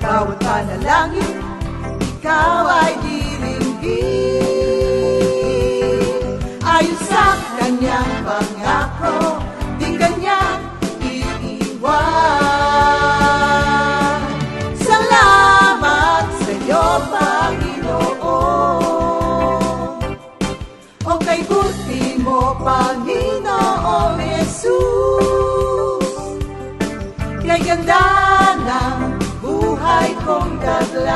bawat panalangin, ikaw ay diringgin. Ayon sa kanyang pangako, di kanyang iiwan. Salamat sa iyo, Panginoon. O kay buti mo, Panginoong Jesus, kay ganda ng buhay kong taglay.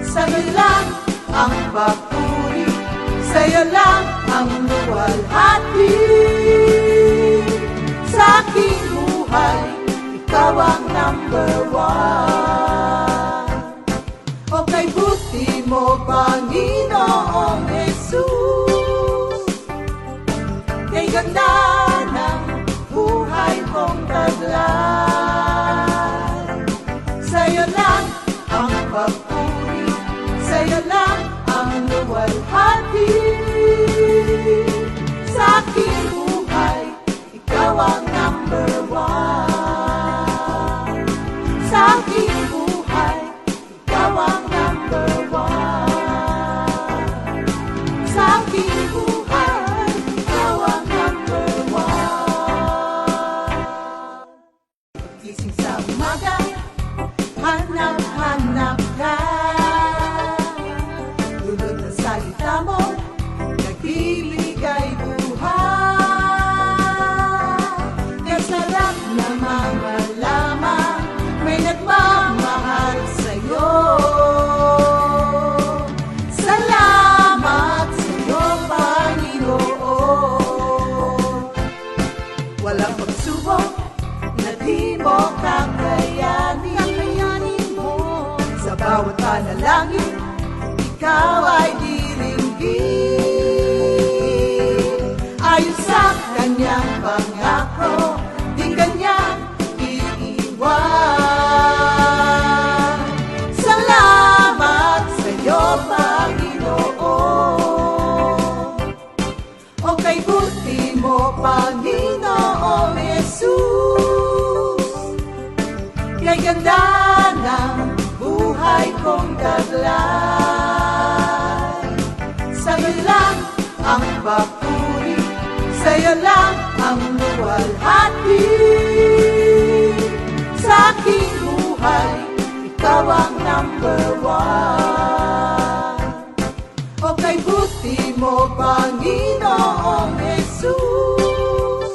Sa'yo lang ang papuri, sa'yo lang ang luwalhati. Sa aking buhay, ikaw ang number one. O kay buti mo, Panginoong Jesus, kay ganda ng buhay kong taglay. Sa'yo lang ang papuri, sa'yo lang ang luwalhati. Sa aking buhay, ikaw ang number one. Sa aking buhay, ikaw ang number one. Sa aking buhay, ikaw ang number one. Gising sa umaga, hanap-hanap ka. Dulot ng salita mo, nagbibigay buhay. Kaya sarap namang malaman, may nagmamahal sa'yo. Salamat sa'yo, Panginoon. Walang pagsubok na di mo kakayanin mo. Sa bawat panalangin, ikaw ay diringgin. Ayon sa kanyang pangako, di kanyang iiwan. Salamat sa iyo, Panginoon. O kay buti mo, Panginoong Jesus, kay ganda ng buhay kong taglay. Sa'yo lang ang papuri, sa'yo lang ang luwalhati. Sa aking buhay, ikaw ang number one. O kay buti mo, Panginoong Jesus,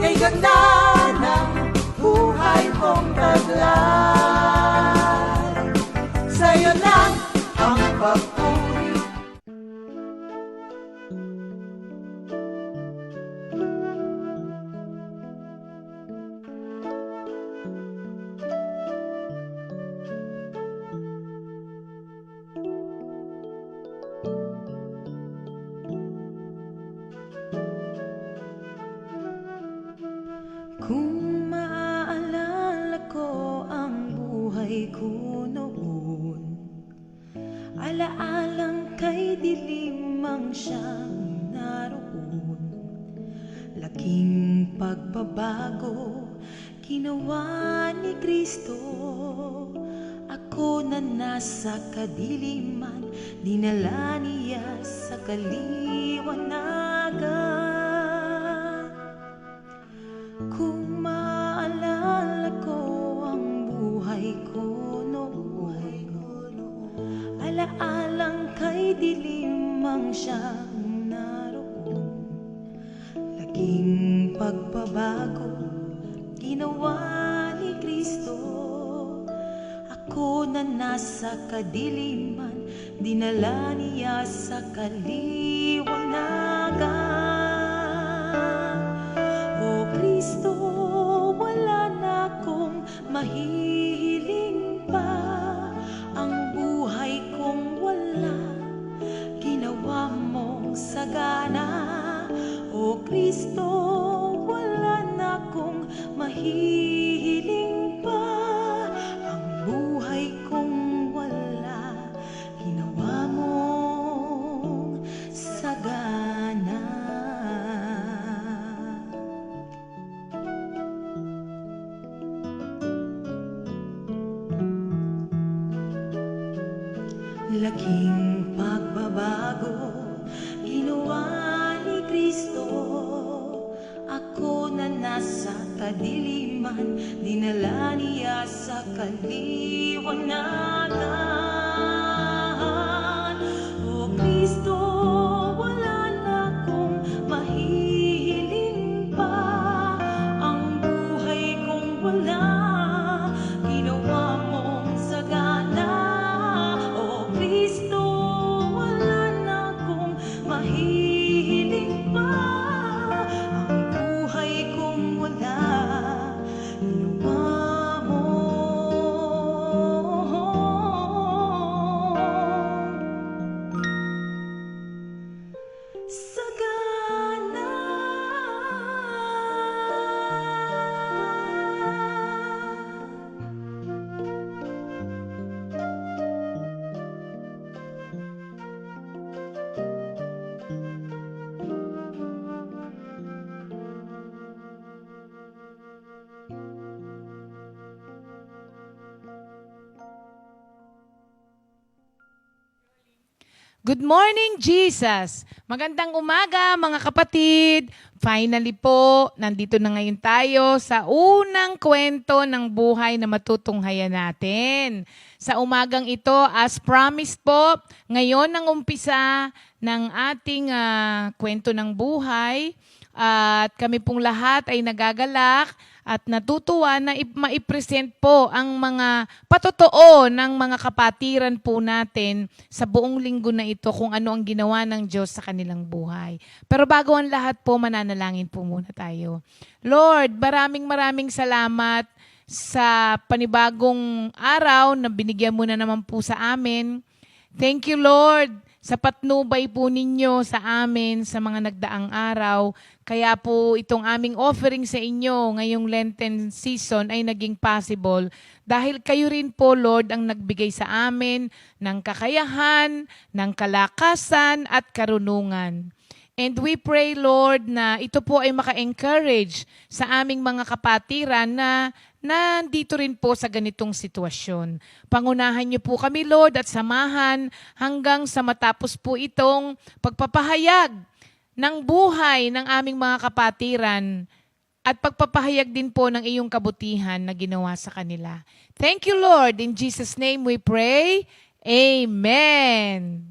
kay ganda ng buhay kong taglay. Sa'yo lang ang papuri. Kung maaalala ko ang buhay ko noon, alaalang kay dilim ang siyang naroon. Laking pagbabago ginawa ni Kristo. Ako na nasa kadiliman, dinala niya sa kaliwanagan. Kung maalala ko ang buhay ko noon, alaalang kay dilim ang siyang naroon. Laking pagbabago ginawa ni Kristo. Ako na nasa kadiliman, dinala niya sa kaliwanagan. O Kristo, wala na akong mahihiling pa. Ang buhay kong wala, ginawa mong sagana. O Kristo, wala na akong mahihiling pa. Ang buhay kong wala, ginawa mong sagana. malaking pagbabago ginawa ni Kristo. Ako na nasa kadiliman, dinala niya sa kaliwanagan. O Kristo, wala na akong mahihiling pa. Ang buhay kong wala, ginawa mong sagana. O Kristo, wala na akong mahihiling pa. Ang buhay kong wala, ginawa mo. Sagana. Good morning, Jesus! Magandang umaga, mga kapatid! Finally po, nandito na ngayon tayo sa unang kwento ng buhay na matutunghayan natin. Sa umagang ito, as promised po, ngayon ang umpisa ng ating kwento ng buhay. At kami pong lahat ay nagagalak at natutuwa na maipresent po ang mga patotoo ng mga kapatiran po natin sa buong linggo na ito kung ano ang ginawa ng Diyos sa kanilang buhay. Pero bago ang lahat po, mananalangin po muna tayo. Lord, maraming salamat sa panibagong araw na binigyan mo na naman po sa amin. Thank you, Lord, sa patnubay po ninyo sa amin sa mga nagdaang araw. Kaya po itong aming offering sa inyo ngayong Lenten season ay naging possible dahil kayo rin po, Lord, ang nagbigay sa amin ng kakayahan, ng kalakasan at karunungan. And we pray, Lord, na ito po ay maka-encourage sa aming mga kapatiran na nandito rin po sa ganitong sitwasyon. Pangunahan niyo po kami, Lord, at samahan hanggang sa matapos po itong pagpapahayag ng buhay ng aming mga kapatiran at pagpapahayag din po ng iyong kabutihan na ginawa sa kanila. Thank you, Lord. In Jesus' name we pray. Amen.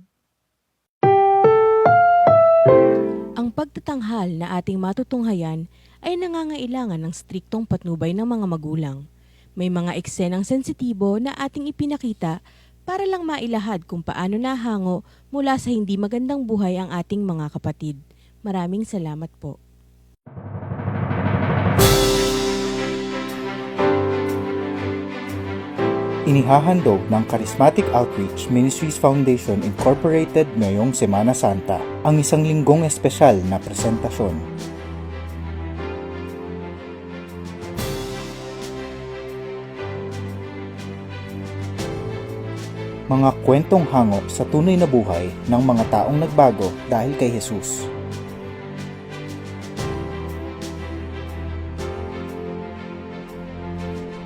Ang pagtatanghal na ating matutunghayan ay nangangailangan ng striktong patnubay ng mga magulang. May mga eksenang sensitibo na ating ipinakita para lang mailahad kung paano nahango mula sa hindi magandang buhay ang ating mga kapatid. Maraming salamat po. Inihahandog ng Charismatic Outreach Ministries Foundation Incorporated ngayong Semana Santa ang isang linggong espesyal na presentasyon. Mga kwentong hango sa tunay na buhay ng mga taong nagbago dahil kay Jesus.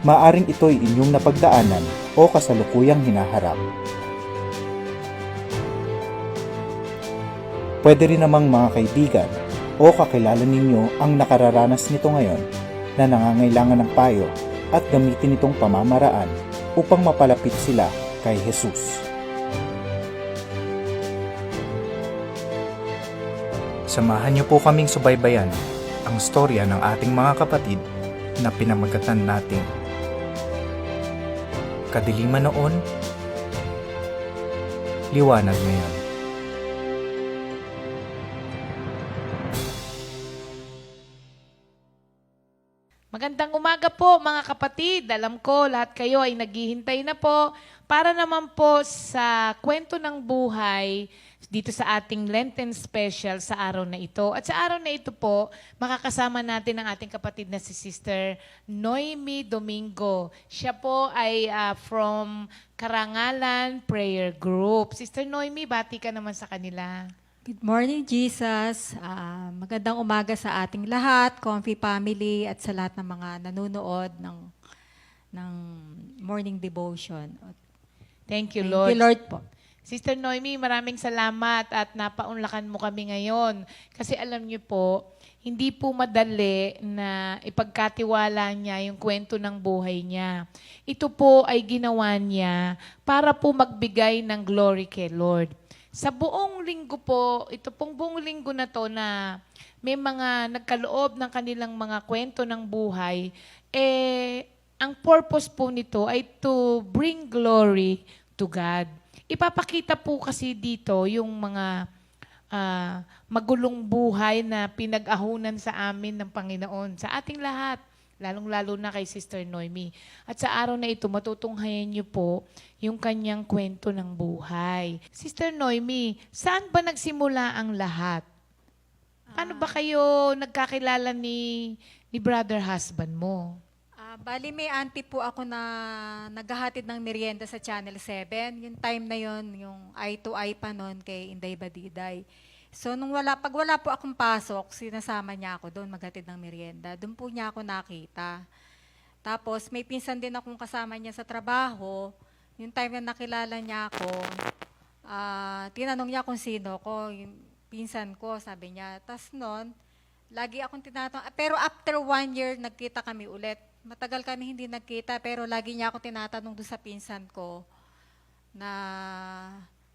Maaring ito'y inyong napagdaanan o kasalukuyang hinaharap. Pwede rin namang mga kaibigan o kakilala ninyo ang nakararanas nito ngayon na nangangailangan ng payo at gamitin itong pamamaraan upang mapalapit sila kay Jesus. Samahan niyo po kaming subaybayan ang storya ng ating mga kapatid na pinamagatan nating kadiliman noon, liwanag ngayon. Magandang umaga po mga kapatid. Alam ko lahat kayo ay naghihintay na po para naman po sa kwento ng buhay dito sa ating Lenten special sa araw na ito. At sa araw na ito po, makakasama natin ang ating kapatid na si Sister Noemi Domingo. Siya po ay from Karangalan Prayer Group. Sister Noemi, bati ka naman sa kanila. Good morning, Jesus. Magandang umaga sa ating lahat, Comfy Family, at sa lahat ng mga nanonood ng morning devotion. Thank you, Lord. Thank you, Lord po. Sister Noemi, maraming salamat at napaunlakan mo kami ngayon. Kasi alam niyo po, hindi po madali na ipagkatiwala niya yung kwento ng buhay niya. Ito po ay ginawa niya para po magbigay ng glory kay Lord. Sa buong linggo po, ito pong buong linggo na to na may mga nagkaloob ng kanilang mga kwento ng buhay, ang purpose po nito ay to bring glory to God. Ipapakita po kasi dito yung mga magulong buhay na pinag-ahunan sa amin ng Panginoon, sa ating lahat, lalong-lalo na kay Sister Noemi. At sa araw na ito, matutunghayan niyo po yung kanyang kwento ng buhay. Sister Noemi, saan ba nagsimula ang lahat? Paano ba kayo nagkakilala ni brother husband mo? Bali, may auntie po ako na naghahatid ng merienda sa Channel 7. Yung time na yon, yung eye to eye pa noon kay Inday Badiday. So, pag wala po akong pasok, sinasama niya ako doon maghatid ng merienda. Doon po niya ako nakita. Tapos, may pinsan din akong kasama niya sa trabaho. Yung time na nakilala niya ako, tinanong niya kung sino ko, yung pinsan ko, sabi niya. Tapos noon, lagi akong tinatanong. Pero after 1 year, nagkita kami ulit. Matagal kami hindi nagkita, pero lagi niya ako tinatanong doon sa pinsan ko na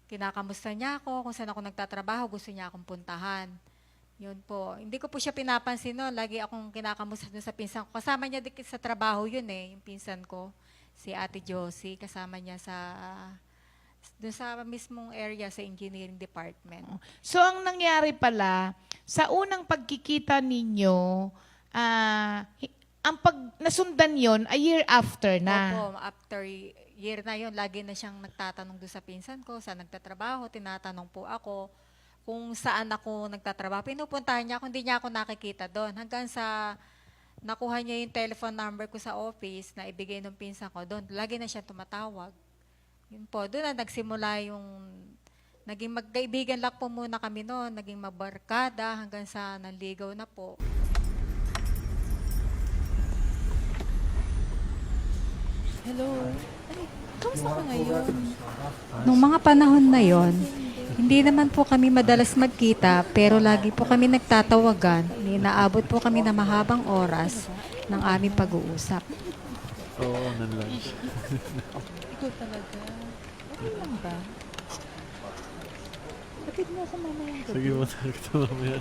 kinakamusta niya ako, kung saan ako nagtatrabaho, gusto niya akong puntahan. Yun po. Hindi ko po siya pinapansin noon. Lagi akong kinakamusta doon sa pinsan ko. Kasama niya dikit sa trabaho yun yung pinsan ko. Si Ate Josie, kasama niya doon sa mismong area sa engineering department. So, ang nangyari pala, sa unang pagkikita ninyo, ang pag nasundan yon a year after na. Opo, after year na yon, lagi na siyang nagtatanong doon sa pinsan ko, saan nagtatrabaho, tinatanong po ako kung saan ako nagtatrabaho. Pinupuntahan niya ako, hindi niya ako nakikita doon. Hanggang sa nakuha niya yung telephone number ko sa office na ibigay ng pinsan ko doon, lagi na siya tumatawag. Yun po, doon na nagsimula yung, naging magkaibigan lang po muna kami noon, naging mabarkada hanggang sa nanligaw na po. Hello. Kamusta ka ngayon? Nung mga panahon na yon, hindi naman po kami madalas magkita, pero lagi po kami nagtatawagan. Inaabot po kami na mahabang oras ng aming pag-uusap. Oo, non-lunch. Ikaw talaga. Okay lang ba? Kapit mo ako mamayang gabi. Sige mo, talaga mamaya.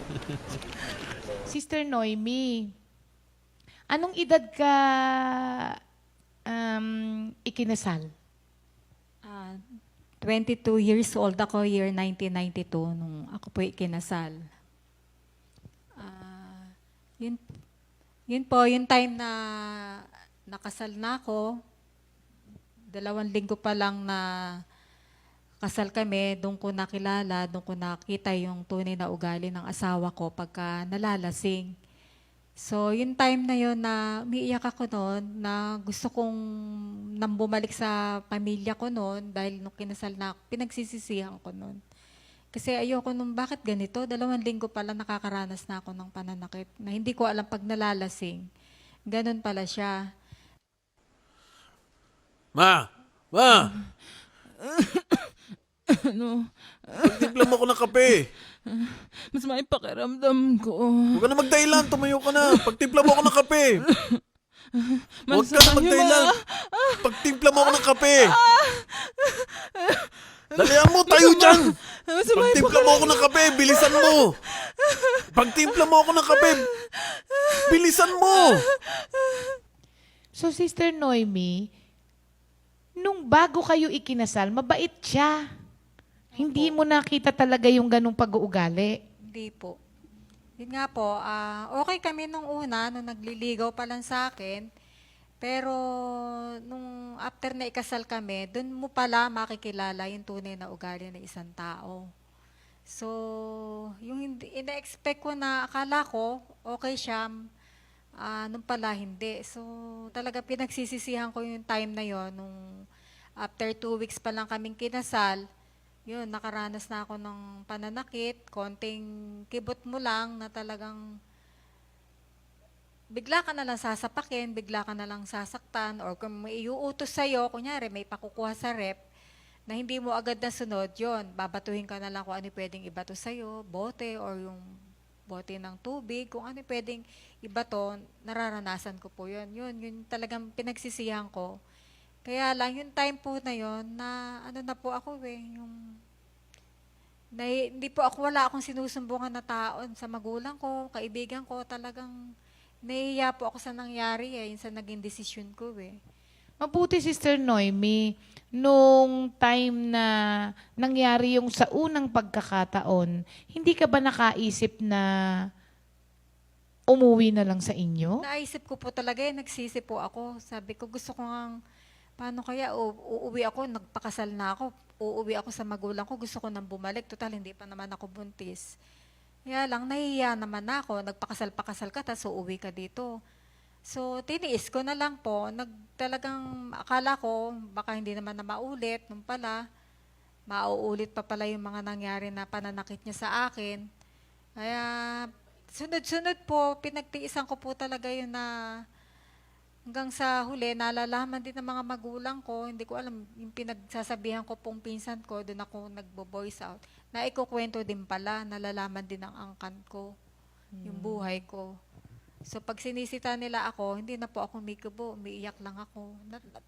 Sister Noemi, anong edad ka ikinasal? 22 years old ako, year 1992, nung ako po ikinasal. Yun po, yung time na nakasal na ako, 2 linggo pa lang na kasal kami, doon ko nakilala, doon ko nakita yung tunay na ugali ng asawa ko pagka nalalasing. So, yung time na yun na umiiyak ako noon, na gusto kong nang bumalik sa pamilya ko noon dahil nung kinasal na ako, pinagsisisihan ko noon. Kasi ayoko nung bakit ganito, 2 linggo pala nakakaranas na ako ng pananakit na hindi ko alam pag nalalasing. Ganon pala siya. Ma! Ma! Ano? Pagtimpla mo ako ng kape. Mas may pakiramdam ko. Huwag ka na magdahilan, tumayo ka na. Pagtimpla mo ako ng kape. Huwag ka na Masama magdahilan. Pagtimpla mo ako ng kape. Dalihan mo, tayo dyan. Pagtimpla mo ako ng kape, bilisan mo. Pagtimpla mo ako ng kape, bilisan mo. So, Sister Noemi, nung bago kayo ikinasal, mabait siya. Hindi mo nakita talaga yung ganong pag-uugali. Hindi po. Yun nga po, okay kami nung una, nung nagliligaw pa lang sa akin. Pero nung after na ikasal kami, dun mo pala makikilala yung tunay na ugali ng isang tao. So, yung ina-expect ko na akala ko, okay siya, nung pala hindi. So, talaga pinagsisisihan ko yung time na yon nung after 2 weeks pa lang kaming kinasal, yun, nakaranas na ako ng pananakit, konting kibot mo lang na talagang bigla ka na lang sasapakin, bigla ka na lang sasaktan, or kung may iuutos sa'yo, kunyari may pakukuha sa rep, na hindi mo agad nasunod, yon babatuhin ka na lang kung ano pwedeng ibato sa'yo, bote or yung bote ng tubig, kung ano pwedeng ibato, nararanasan ko po yun. Yun talagang pinagsisihan ko. Kaya lang, yung time po na yon na ano na po ako hindi po ako, wala akong sinusumbungan na taon sa magulang ko, kaibigan ko, talagang nahihiya po ako sa nangyari yun sa naging desisyon ko Mabuti, Sister Noemi, nung time na nangyari yung sa unang pagkakataon, hindi ka ba nakaisip na umuwi na lang sa inyo? Naisip ko po talaga nagsisi po ako. Sabi ko, gusto ko ngang, paano kaya, uuwi ako, nagpakasal na ako, uuwi ako sa magulang ko, gusto ko nang bumalik, total, hindi pa naman ako buntis. Kaya lang, nahihiya naman ako, nagpakasal-pakasal ka, tapos uuwi ka dito. So, tiniis ko na lang po, talagang akala ko, baka hindi naman na maulit, nung pala, mauulit pa pala yung mga nangyari na pananakit niya sa akin. Kaya, sunod-sunod po, pinagtiisan ko po talaga yun na hanggang sa huli, nalalaman din ng mga magulang ko, hindi ko alam, yung pinagsasabihan ko pong pinsan ko, doon ako nagbo-voice out, na ikukwento din pala, nalalaman din ng angkan ko, yung buhay ko. So pag sinisita nila ako, hindi na po ako umikibo, umiiyak lang ako.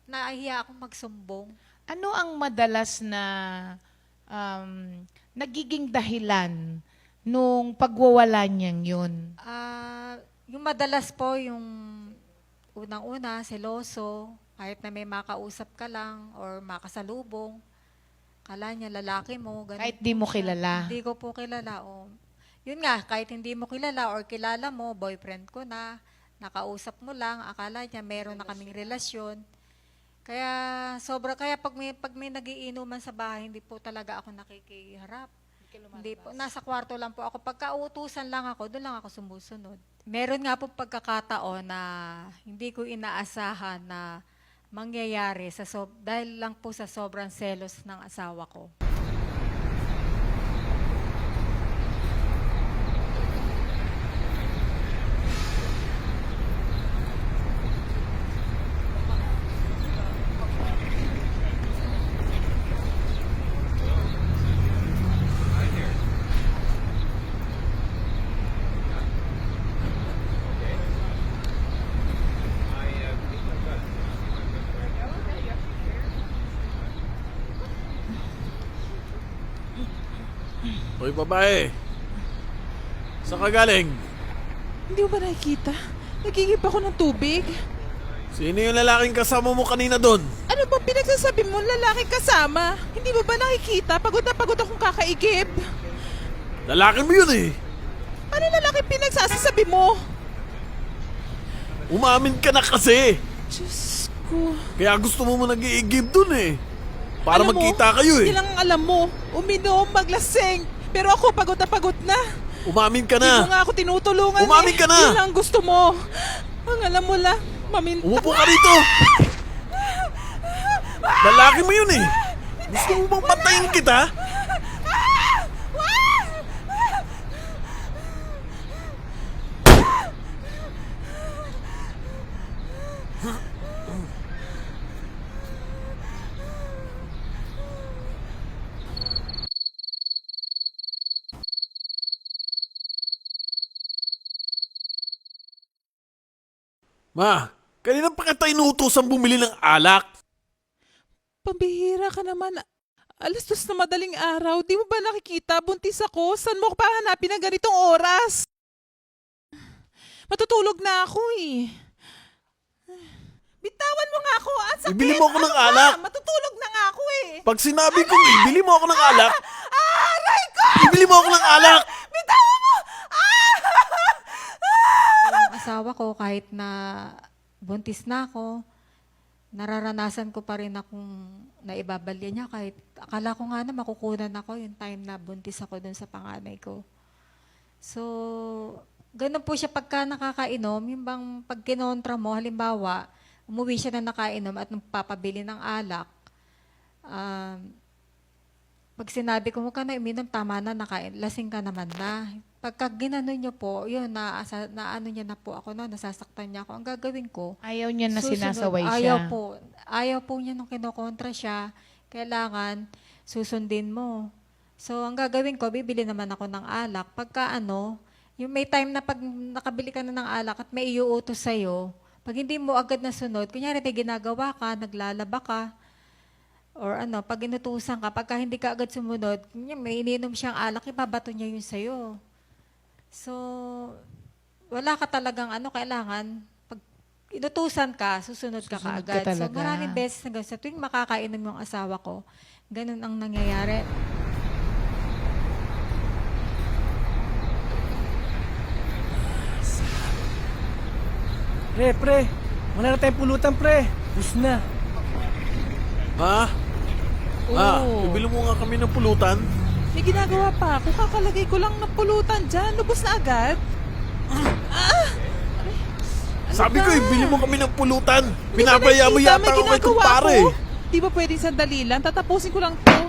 Nahiya akong magsumbong. Ano ang madalas na nagiging dahilan nung pagwawala niyang yun? Yung madalas po, yung unang-una, seloso, kahit na may makausap ka lang or makasalubong, kala niya lalaki mo. Ganun Kahit di mo po siya. kilala? Hindi ko po kilala. Yun nga, kahit hindi mo kilala or kilala mo, boyfriend ko na, nakausap mo lang, akala niya meron na kaming relasyon. Kaya pag may nagiinuman sa bahay, hindi po talaga ako nakikiharap. Hindi po, nasa kwarto lang po ako. Pagka uutusan lang ako, doon lang ako sumusunod. Meron nga po pagkakataon na hindi ko inaasahan na mangyayari dahil lang po sa sobrang selos ng asawa ko. Hoy, babae. Saan ka galing? Hindi mo ba nakikita? Nagigib ako ng tubig. Sino yung lalaking kasama mo kanina doon? Ano bang pinagsasabi mo, lalaki kasama? Hindi mo ba nakikita? Pagod na pagod akong kakaigib. Lalaki mo yun eh. Ano lalaki pinagsasabi mo? Umamin ka na kasi. Diyos ko. Kaya gusto mo nag-iigib doon eh. Para Alam mo, magkita kayo eh. Hindi lang alam mo, uminom, maglaseng. Pero ako pagod na. Umamin ka Hindi mo na. nga ako tinutulungan. Umamin ka na. Yun lang gusto mo. Ang alam mo lang, maminta. Umupo ka rito. Lalaki mo yun eh. Gusto mo bang patayin kita? Ma, kanina pa kita inuutosang bumili ng alak. Pambihira ka naman. Alas 2 na madaling araw. Di mo ba nakikita? Buntis ako. Saan mo ko pa hanapin ng ganitong oras? Matutulog na ako eh. Bitawan mo nga ako. Ang sakit. Ibili mo ako ng Ano ba? alak. Matutulog na nga ako eh. Pag sinabi kong ibili mo ako ng alak, Aray ko! ibili mo ako ng alak. Bitawan mo! Yung asawa ko, kahit na buntis na ako, nararanasan ko pa rin akong naibabalya niya kahit akala ko nga na makukunan ako yung time na buntis ako dun sa panganay ko. So, ganun po siya pagka nakakainom, yung bang pag kinontra mo, halimbawa, umuwi siya na nakainom at papabili ng alak, pag sinabi ko, huwag ka na uminom, tama na, lasing ka naman na. Pagka ginano niyo po, yun, ano niya na po ako, nasasaktan niya ako. Ang gagawin ko, Ayaw niya na susunod. sinasaway siya. Ayaw po niya nung kinokontra siya. Kailangan, susundin mo. So, ang gagawin ko, bibili naman ako ng alak. Pagka yung may time na pag nakabili ka na ng alak at may iuutos sa'yo, pag hindi mo agad nasunod, kunyari may ginagawa ka, naglalaba ka, or pag inutusan ka, pagka hindi ka agad sumunod, may ininom siyang alak, ibabato niya yun sa'yo. So, wala ka talagang kailangan, pag inutusan ka, susunod ka Susunod ka kaagad. So, talaga. maraming beses na ganun. Sa tuwing makakainom yung asawa ko, ganun ang nangyayari. Pre, wala na tayong pulutan, pre. Bus na. Ha? Bibili mo nga kami ng pulutan? May ginagawa pa ako. Kakalagay ko lang ng pulutan dyan. Lubos na agad. Sabi ko, ibili mo kami ng pulutan. Hindi ba Pinapaya mo nakikita? yata May ako kay ginagawa kumpare. ako. Di ba pwedeng sandali lang? Tatapusin ko lang to.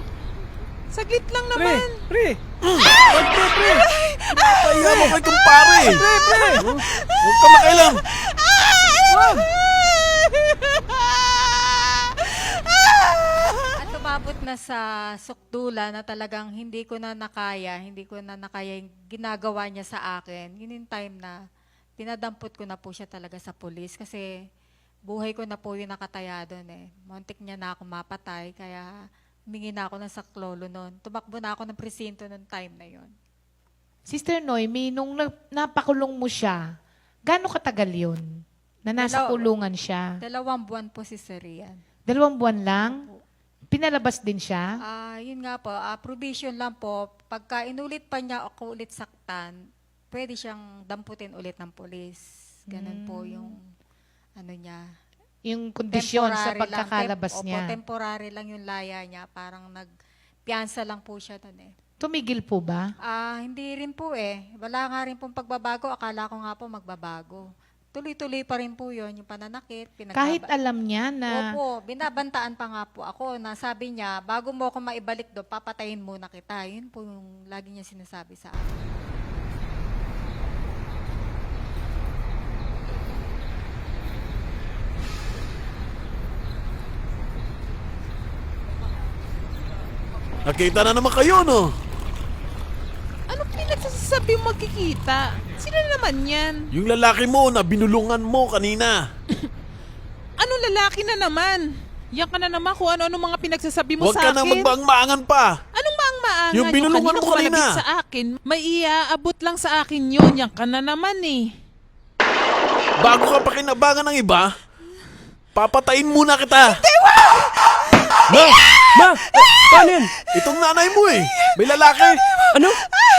Saglit lang Pre, naman. pre. Pinapaya mo kay kumpare. Pre. Huwag ka makailang. At umabot na sa sukdula na talagang hindi ko na nakaya yung ginagawa niya sa akin. Yun yung time na pinadampot ko na po siya talaga sa pulis kasi buhay ko na po yung nakataya doon eh. Muntik niya na ako mapatay kaya humingi na ako ng saklolo noon. Tumakbo na ako ng presinto noong time na yon. Sister Noemi, nung napakulong mo siya, gaano katagal yun? Na nasa kulungan siya? 2 buwan po si Serian. 2 buwan lang? Pinalabas din siya? Yun nga po, provision lang po. Pagka inulit pa niya ako ulit saktan, pwede siyang damputin ulit ng polis. Ganun po yung niya. Yung kondisyon sa Temporary lang. pagkakalabas niya? Opo, temporary lang yung laya niya. Parang nagpiyansa lang po siya doon eh. Tumigil po ba? Hindi rin po eh. Wala nga rin pong pagbabago. Akala ko nga po magbabago. Tuloy-tuloy pa rin po yun, yung pananakit. Kahit alam niya na... Opo, binabantaan pa nga po ako na sabi niya, bago mo ako maibalik doon, papatayin muna kita. Yun po yung lagi niya sinasabi sa akin. Nakita na naman kayo, no? Anong pinagsasabi mo magkikita? Sino na naman yan? Yung lalaki mo na binulungan mo kanina. Anong lalaki na naman? Yan ka na naman kung ano-ano mga pinagsasabi mo Huwag sa ka na akin. magbaang-maangan pa. Anong maang-maangan? Yung binulungan mo kanina kanina. sa akin, may iaabot lang sa akin yun. Yan ka na naman eh. Bago ka pa kinabangan ng iba, papatayin muna kita. Ma! Paano yan? Itong nanay mo eh. May lalaki. Ano?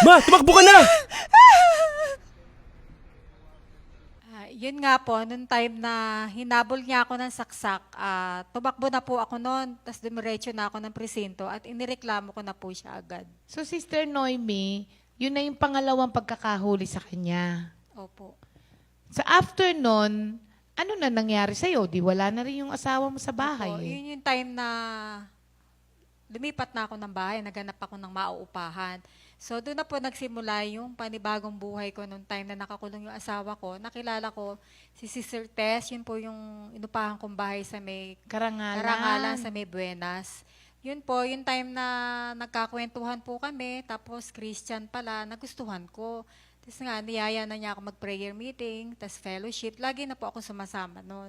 Ma, tumakbo ka na! Yun nga po, noong time na hinabol niya ako ng saksak, tumakbo na po ako noon, tapos dumiretso na ako ng presinto at inireklamo ko na po siya agad. So, Sister Noemi, yun na yung pangalawang pagkakahuli sa kanya. Opo. Sa after nun, ano na nangyari sa'yo? Di wala na rin yung asawa mo sa bahay. Opo, eh. yun yung time na lumipat na ako ng bahay, naghanap ako ng mauupahan. So doon na po nagsimula yung panibagong buhay ko nung time na nakakulong yung asawa ko. Nakilala ko si Sister Tess, yun po yung inupahan kong bahay sa may Karangalan sa may Buenas. Yun po, yung time na nagkakwentuhan po kami, tapos Christian pala, nagustuhan ko. Tapos nga, niyaya na niya ako mag-prayer meeting, tapos fellowship. Lagi na po ako sumasama noon.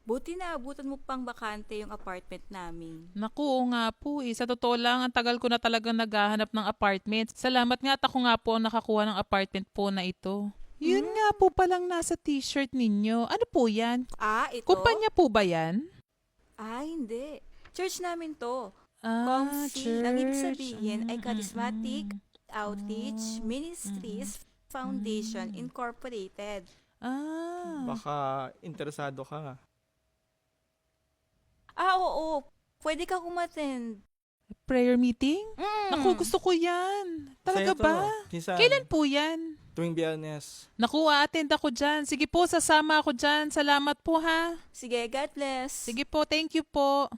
Buti na abutan mo pang bakante yung apartment namin. Naku, oo nga po eh. Sa totoo lang, ang tagal ko na talagang naghahanap ng apartment. Salamat nga at ako nga po ang nakakuha ng apartment po na ito. Yun nga po palang nasa t-shirt ninyo. Ano po yan? Ito? Kumpanya po ba yan? Hindi. Church namin to. Church. Ang ibig sabihin ay Charismatic Outreach Ministries Foundation Incorporated. Baka interesado ka. Oo. Pwede ka umattend. Prayer meeting? Naku, gusto ko yan. Talaga Sa'yo to, ba? pinsan. Kailan po yan? Tuwing Biyernes. Naku, attend ako dyan. Sige po, sasama ako dyan. Salamat po ha. Sige, God bless. Sige po, thank you po.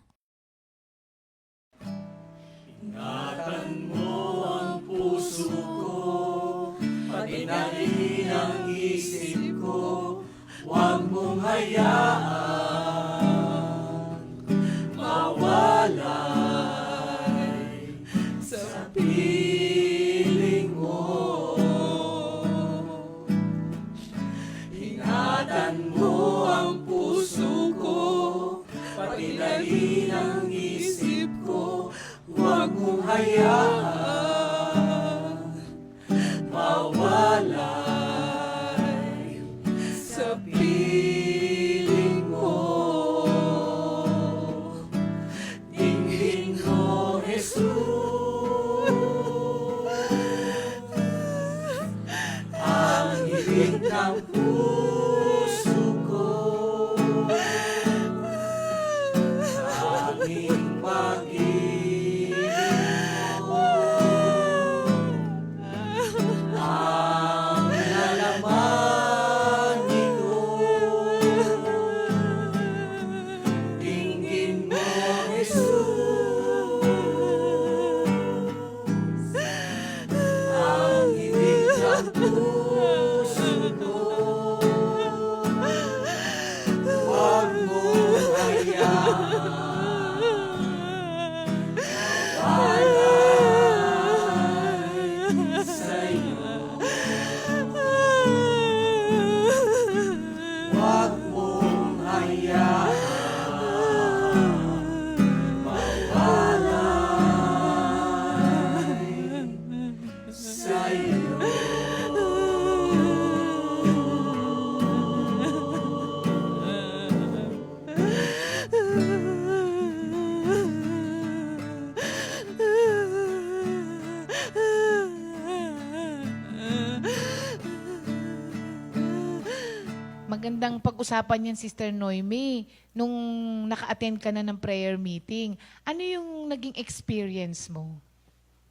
Pati na rin ang isip ko, huwag mong hayaan Magandang pag-usapan yan, Sister Noemi, nung naka-attend ka na ng prayer meeting. Ano yung naging experience mo?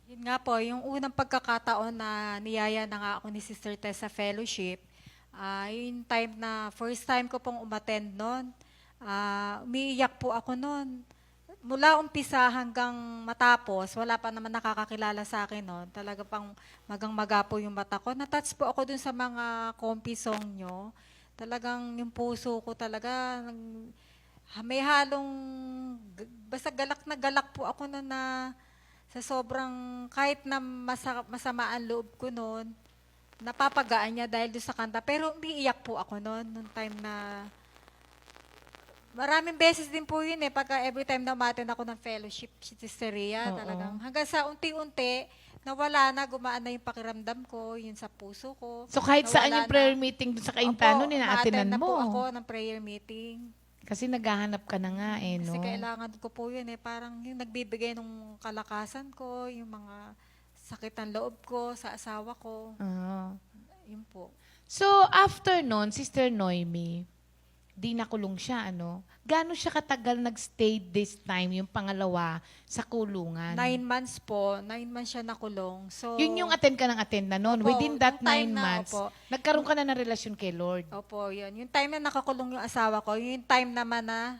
Yun nga po, yung unang pagkakataon na niyaya na nga ako ni Sister Tess sa fellowship, yung time na first time ko pong umattend noon, umiiyak po ako noon. Mula umpisa hanggang matapos, wala pa naman nakakakilala sa akin noon. Talaga pang magang-maga po yung mata ko. Natouch po ako dun sa mga comfy song nyo. Talagang yung puso ko talaga, may halong, basta galak na galak po ako noon na sa sobrang, kahit na masama ang loob ko noon, napapagaan niya dahil doon sa kanta. Pero umiiyak po ako noon, nung time na, maraming beses din po yun pagka every time na umattend ako ng fellowship, Sister Rhea, talagang hanggang sa unti-unti, nawala na, gumaan na yung pakiramdam ko, yun sa puso ko. So kahit saan Nawala yung prayer na. meeting doon sa Kaintano, na nina-attendan po mo. ako ng prayer meeting. Kasi naghahanap ka na nga no? Kasi kailangan ko po yun parang yung nagbibigay ng kalakasan ko, yung mga sakit ng loob ko sa asawa ko. Yun po. So after nun, Sister Noemi, di nakulong siya, Gaano siya katagal nag-stay this time, yung pangalawa, sa kulungan? 9 months po. 9 months siya nakulong. So, Yun yung attend ka ng attend na noon. Opo, Within that yung time 9 na, months, opo. nagkaroon ka na ng relasyon kay Lord. Opo, yun. Yung time na nakakulong yung asawa ko, yung time naman na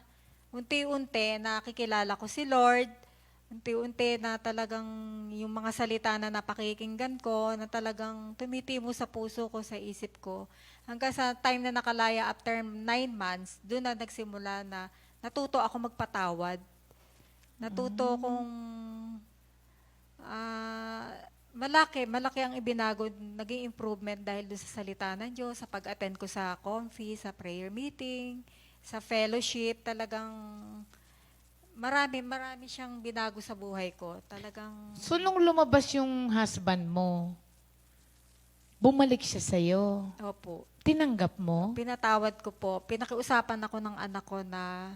unti-unti nakikilala ko si Lord, unti-unti na talagang yung mga salita na napakikinggan ko, na talagang tumitimo sa puso ko, sa isip ko. Hanggang sa time na nakalaya after 9 months, doon na nagsimula na natuto ako magpatawad. Natuto kong malaki ang ibinago, naging improvement dahil doon sa salita ng Diyos, sa pag-attend ko sa confi, sa prayer meeting, sa fellowship, talagang marami siyang binago sa buhay ko. Talagang So nung lumabas yung husband mo, bumalik siya sa'yo. opo. Tinanggap mo? Pinatawad ko po. Pinakiusapan ako ng anak ko na,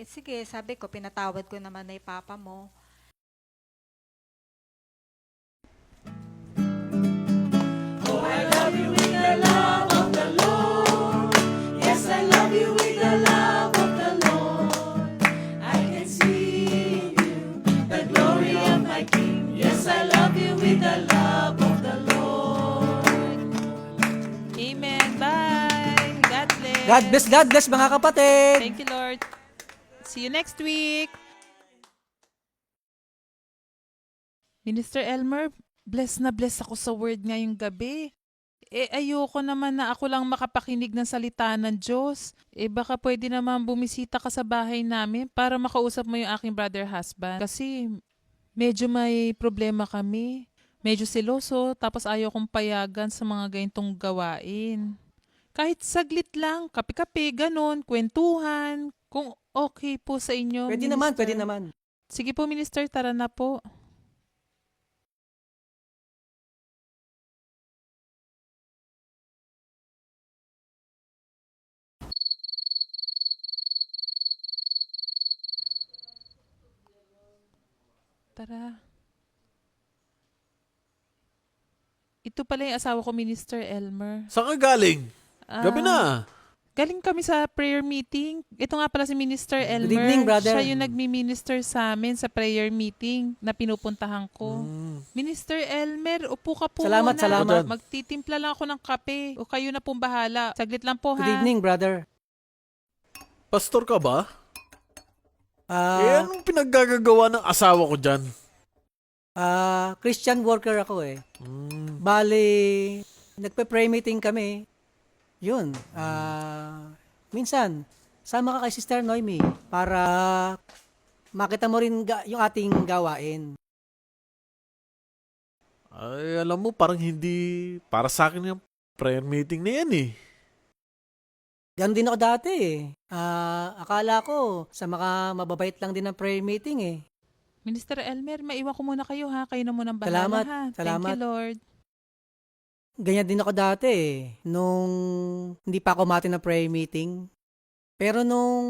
sige, sabi ko, pinatawad ko naman na papa mo. Amen. Bye. God bless mga kapatid! Thank you, Lord. See you next week. Minister Elmer, bless na bless ako sa word ngayong gabi. Ayoko naman na ako lang makapakinig ng salita ng Diyos. Baka pwede naman bumisita ka sa bahay namin para makausap mo yung aking brother husband. Kasi medyo may problema kami. Medyo seloso, tapos ayaw kong payagan sa mga ganitong gawain. Kahit saglit lang, kape-kape, ganun, kwentuhan. Kung okay po sa inyo, Pwede Minister. naman, pwede naman. Sige po, Minister, tara na po. Tara. Ito pala yung asawa ko, Minister Elmer. Saan ka galing? Gabi na. Galing kami sa prayer meeting. Ito nga pala si Minister Elmer. Good evening, brother. Siya yung nagmi-minister sa amin sa prayer meeting na pinupuntahan ko. Minister Elmer, upo ka po Salamat, muna. salamat. Magtitimpla lang ako ng kape. O kayo na pong bahala. Saglit lang po, Good ha? evening, brother. Pastor ka ba? Anong pinaggagawa ng asawa ko dyan? Christian worker ako eh. Bali, nagpe-pray meeting kami. Yun. Minsan, sama ka kay Sister Noemi para makita mo rin yung ating gawain. Ay, alam mo, parang hindi para sa akin yung prayer meeting na yan eh. Ganon din ako dati eh. Akala ko sa mga mababait lang din ng prayer meeting eh. Minister Elmer, maiwan ko muna kayo, ha? Kayo na munang bahala, Salamat, ha? salamat. Thank you, Lord. Ganyan din ako dati eh. Nung hindi pa ako mati ng prayer meeting. Pero nung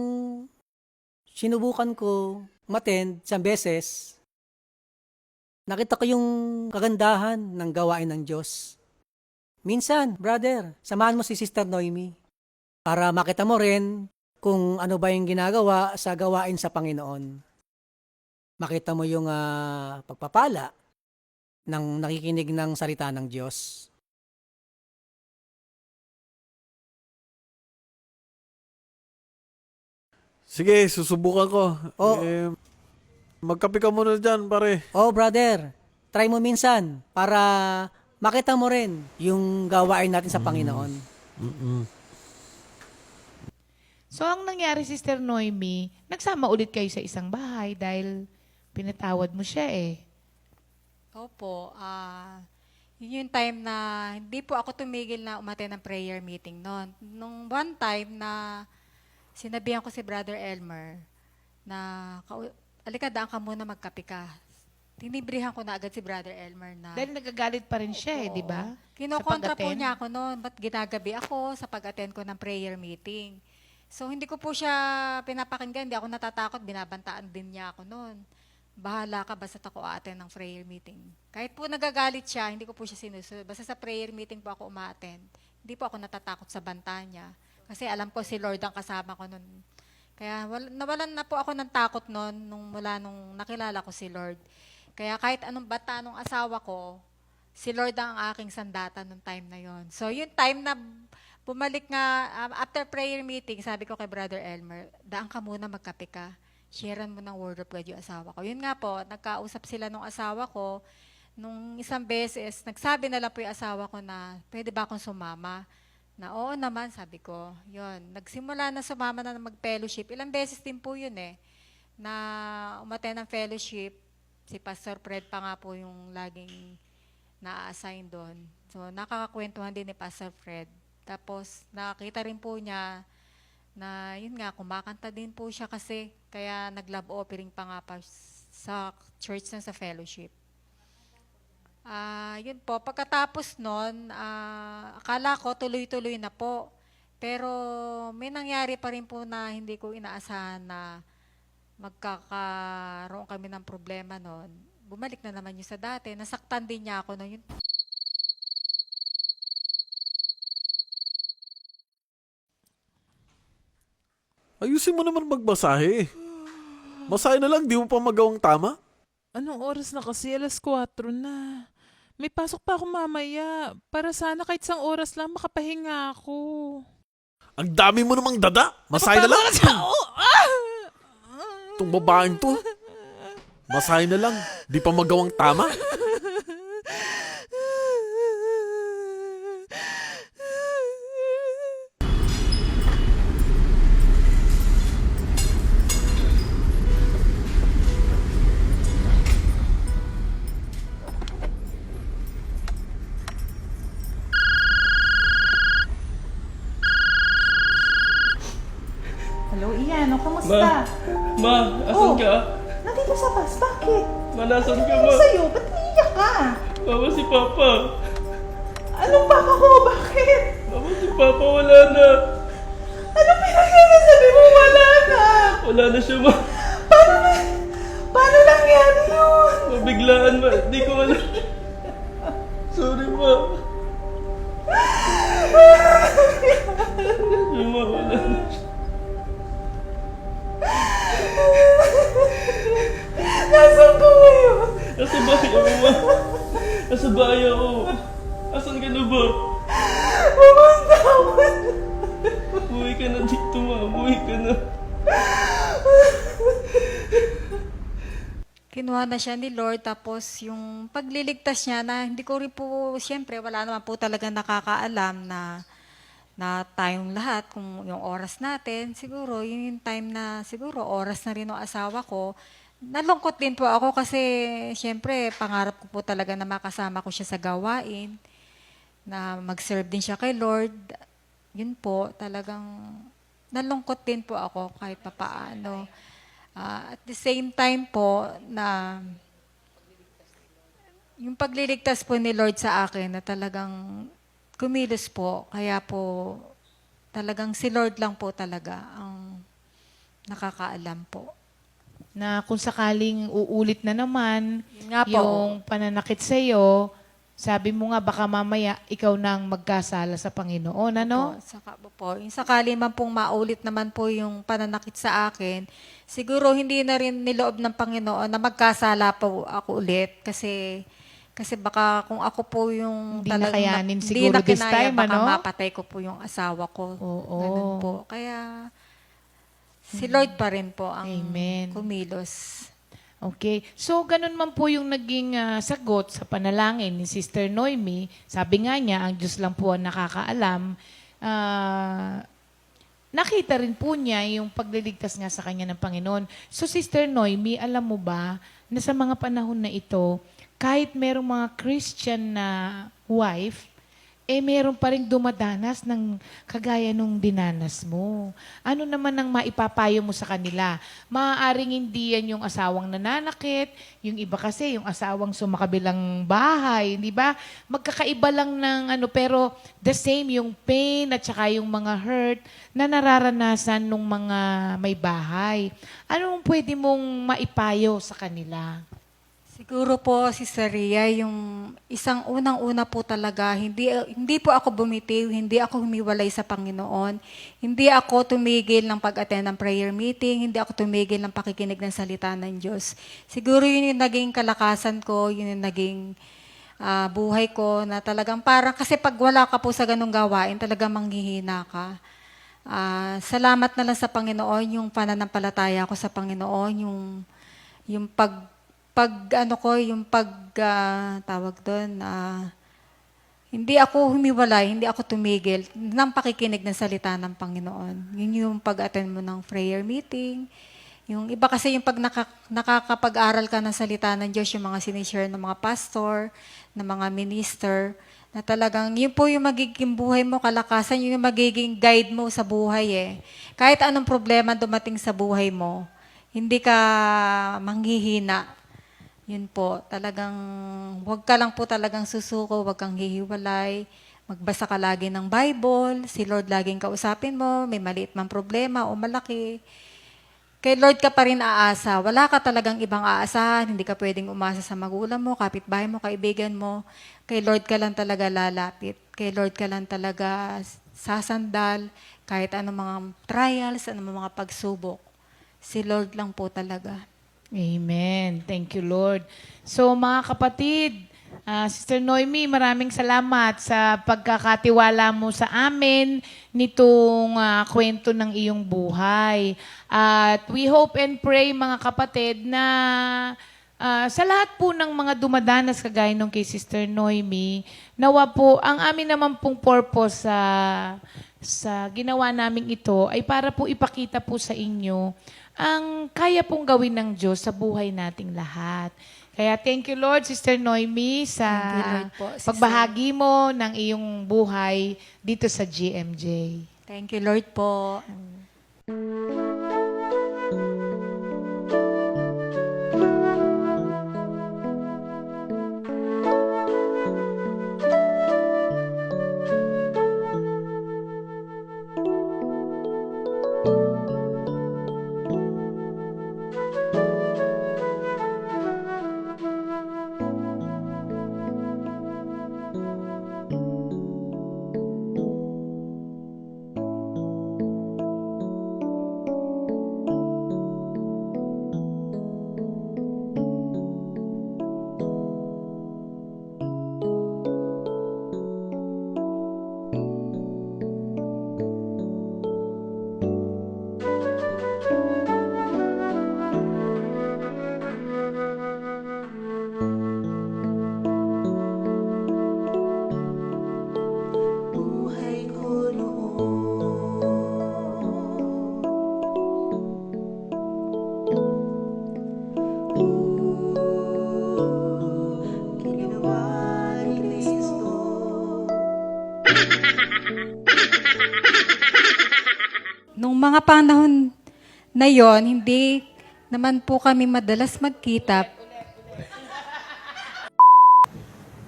sinubukan ko umattend isang beses, nakita ko yung kagandahan ng gawain ng Diyos. Minsan, brother, samahan mo si Sister Noemi para makita mo rin kung ano ba yung ginagawa sa gawain sa Panginoon. Makita mo yung pagpapala ng nakikinig ng salita ng Diyos. Sige, susubukan ko. Oh. Magkape ka muna dyan, pare. Oh, brother, try mo minsan para makita mo rin yung gawain natin sa Panginoon. So, ang nangyari, Sister Noemi, nagsama ulit kayo sa isang bahay dahil pinatawad mo siya eh. Opo, yun yung time na hindi po ako tumigil na umattend ng prayer meeting noon. Nung one time na sinabihan ko si Brother Elmer na, alika daan ka muna magkape ka. Tinibrihan ko na agad si Brother Elmer na... Dahil nagagalit pa rin siya eh, di ba? Kinokontra po niya ako noon, ba't ginagabi ako sa pag-attend ko ng prayer meeting. So, hindi ko po siya pinapakinggan, hindi ako natatakot, binabantaan din niya ako noon. Bahala ka, basta ako a-attend ng prayer meeting. Kahit po nagagalit siya, hindi ko po siya sinusunod. Basta sa prayer meeting po ako uma-attend. Hindi po ako natatakot sa banta niya. Kasi alam ko si Lord ang kasama ko noon. Kaya nawalan na po ako ng takot noon mula nung nakilala ko si Lord. Kaya kahit anong bata nung asawa ko, si Lord ang aking sandata nung time na yon. So yung time na bumalik nga, after prayer meeting, sabi ko kay Brother Elmer, daan ka muna magkape ka. Sharean mo ng word of God yung asawa ko. Yun nga po, nagkausap sila nung asawa ko. Nung isang beses, nagsabi na lang po yung asawa ko na, pwede ba akong sumama? Na oo naman, sabi ko. Yun, nagsimula na sumama na mag-fellowship. Ilang beses din po yun eh, na umattend ng fellowship. Si Pastor Fred pa nga po yung laging na-assign doon. So, nakakakwentuhan din ni Pastor Fred. Tapos, nakakita rin po niya na, yun nga, kumakanta din po siya kasi, kaya nag-love offering pa nga pa sa church na sa fellowship. Yun po, pagkatapos nun, akala ko tuloy-tuloy na po. Pero may nangyari pa rin po na hindi ko inaasahan na magkakaroon kami ng problema nun. Bumalik na naman yung sa dati. Nasaktan din niya ako nun. Ayusin mo naman magbasahe. Basahin na lang, di mo pa magawang tama. Anong oras na kasi? 4:00 na. May pasok pa ako mamaya. Para sana kahit isang oras lang makapahinga ako. Ang dami mo namang dada. Masahin na lang. Itong babaeng to. Masahin na lang. Di pa magawang tama. Hello, Ian. O, kamusta? Ma, asan ka? Nandito sa bus. Bakit? Ma, nasan ka, Ano ma? sa'yo? Ba't naiiyak ka? Mama, si Papa. Anong papa ko? Bakit? Mama, si Papa wala na. Ano pinagsasabi mo? Wala na. Wala na siya, ma. Paano nangyari yun? Mabiglaan, ma. Hindi ko alam. Sorry, ma. Yung ma, wala na siya. Nasaan ka ngayon? Nasa bahay ako, ma. Nasa bahay ako. Asan ka na ba? Pumunta ako. Umuwi ka na dito, ma. Umuwi ka na. Kinuha na siya ni Lord, tapos yung pagliligtas niya na hindi ko rin po, siyempre wala naman po talaga nakakaalam na tayong lahat, kung yung oras natin, siguro yun yung time na siguro oras na rin ng asawa ko. Nalungkot din po ako kasi siyempre pangarap ko po talaga na makasama ko siya sa gawain, na mag-serve din siya kay Lord. Yun po, talagang nalungkot din po ako kahit papaano. At the same time po na yung pagliligtas po ni Lord sa akin na talagang kumilos po. Kaya po talagang si Lord lang po talaga ang nakakaalam po. Na kung sakaling uulit na naman Yun nga po. yung pananakit sa'yo, sabi mo nga baka mamaya ikaw nang magkasala sa Panginoon, ano? Po, saka po. Yung sakali man pong maulit naman po yung pananakit sa akin, siguro hindi na rin niloob ng Panginoon na magkasala po ako ulit kasi baka kung ako po yung Hindi na kayanin hindi siguro na this kinaya, time, baka ano? mapatay ko po yung asawa ko. Oo. Ganun po. Kaya si Lord pa rin po ang Amen. kumilos. Okay. So, ganun man po yung naging sagot sa panalangin ni Sister Noemi. Sabi nga niya, ang Diyos lang po ang nakakaalam. Nakita rin po niya yung pagliligtas nga sa kanya ng Panginoon. So, Sister Noemi, alam mo ba na sa mga panahon na ito, kahit merong mga Christian na wife, meron pa rin dumadanas ng kagaya nung dinanas mo. Ano naman ang maipapayo mo sa kanila? Maaaring hindi yan yung asawang nananakit, yung iba kasi yung asawang sumakabilang bahay, di ba? Magkakaiba lang ng pero the same yung pain at saka yung mga hurt na nararanasan ng mga may bahay. Anong pwede mong maipayo sa kanila? Siguro po, si Saria, yung isang unang-una po talaga, hindi po ako bumitiw, hindi ako humiwalay sa Panginoon, hindi ako tumigil ng pag-attend ng prayer meeting, hindi ako tumigil ng pakikinig ng salita ng Diyos. Siguro yun yung naging kalakasan ko, yun yung naging buhay ko, na talagang kasi pag wala ka po sa ganung gawain, talagang manghihina ka. Salamat na lang sa Panginoon, yung pananampalataya ko sa Panginoon, yung tawag doon, hindi ako humiwalay, hindi ako tumigil ng pakikinig ng salita ng Panginoon. Yun yung pag-attend mo ng prayer meeting. Yung iba kasi yung pag nakakapag-aral ka ng salita ng Diyos, yung mga sinishare ng mga pastor, ng mga minister, na talagang yun po yung magiging buhay mo, kalakasan, yun yung magiging guide mo sa buhay . Kahit anong problema dumating sa buhay mo, hindi ka manghihina. Yun po, talagang huwag ka lang po talagang susuko, huwag kang hihiwalay. Magbasa ka lagi ng Bible, si Lord laging kausapin mo, may maliit mang problema o malaki. Kay Lord ka pa rin aasa. Wala ka talagang ibang aasahan, hindi ka pwedeng umasa sa magulang mo, kapitbahay mo, kaibigan mo. Kay Lord ka lang talaga lalapit. Kay Lord ka lang talaga sasandal, kahit anong mga trials, anong mga pagsubok. Si Lord lang po talaga. Amen. Thank you, Lord. So, mga kapatid, Sister Noemi, maraming salamat sa pagkakatiwala mo sa amin nitong kwento ng iyong buhay. At we hope and pray, mga kapatid, na sa lahat po ng mga dumadanas kagaya nung kay Sister Noemi, nawa po, ang amin naman pong purpose sa ginawa namin ito ay para po ipakita po sa inyo ang kaya pong gawin ng Diyos sa buhay nating lahat. Kaya thank you, Lord, Sister Noemi, sa Thank you, Lord po, Sister. pagbahagi mo ng iyong buhay dito sa GMJ. Thank you, Lord po. Nung mga panahon na yon, hindi naman po kami madalas magkita.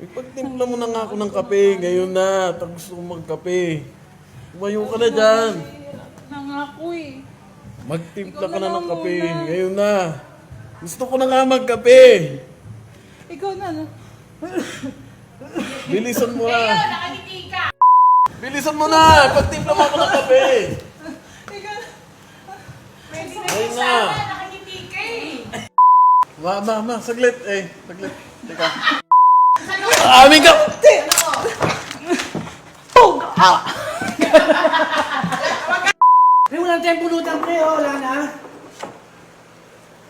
Ipagtimpla mo na nga ako ng kape. Ngayon na. Gusto ko magkape. Umayo ka na dyan. Nangako eh. Magtimpla ka na ng kape. Ngayon na. Gusto ko na nga magkape. Ikaw na. Bilisan mo na. Bilisan mo na. Pagtimpla mo ako ng kape. Ngayon na. Ma, saglit. Saglit. Teka. Aming ka! Pre, walang tayong pulutan, pre. Oh, wala na.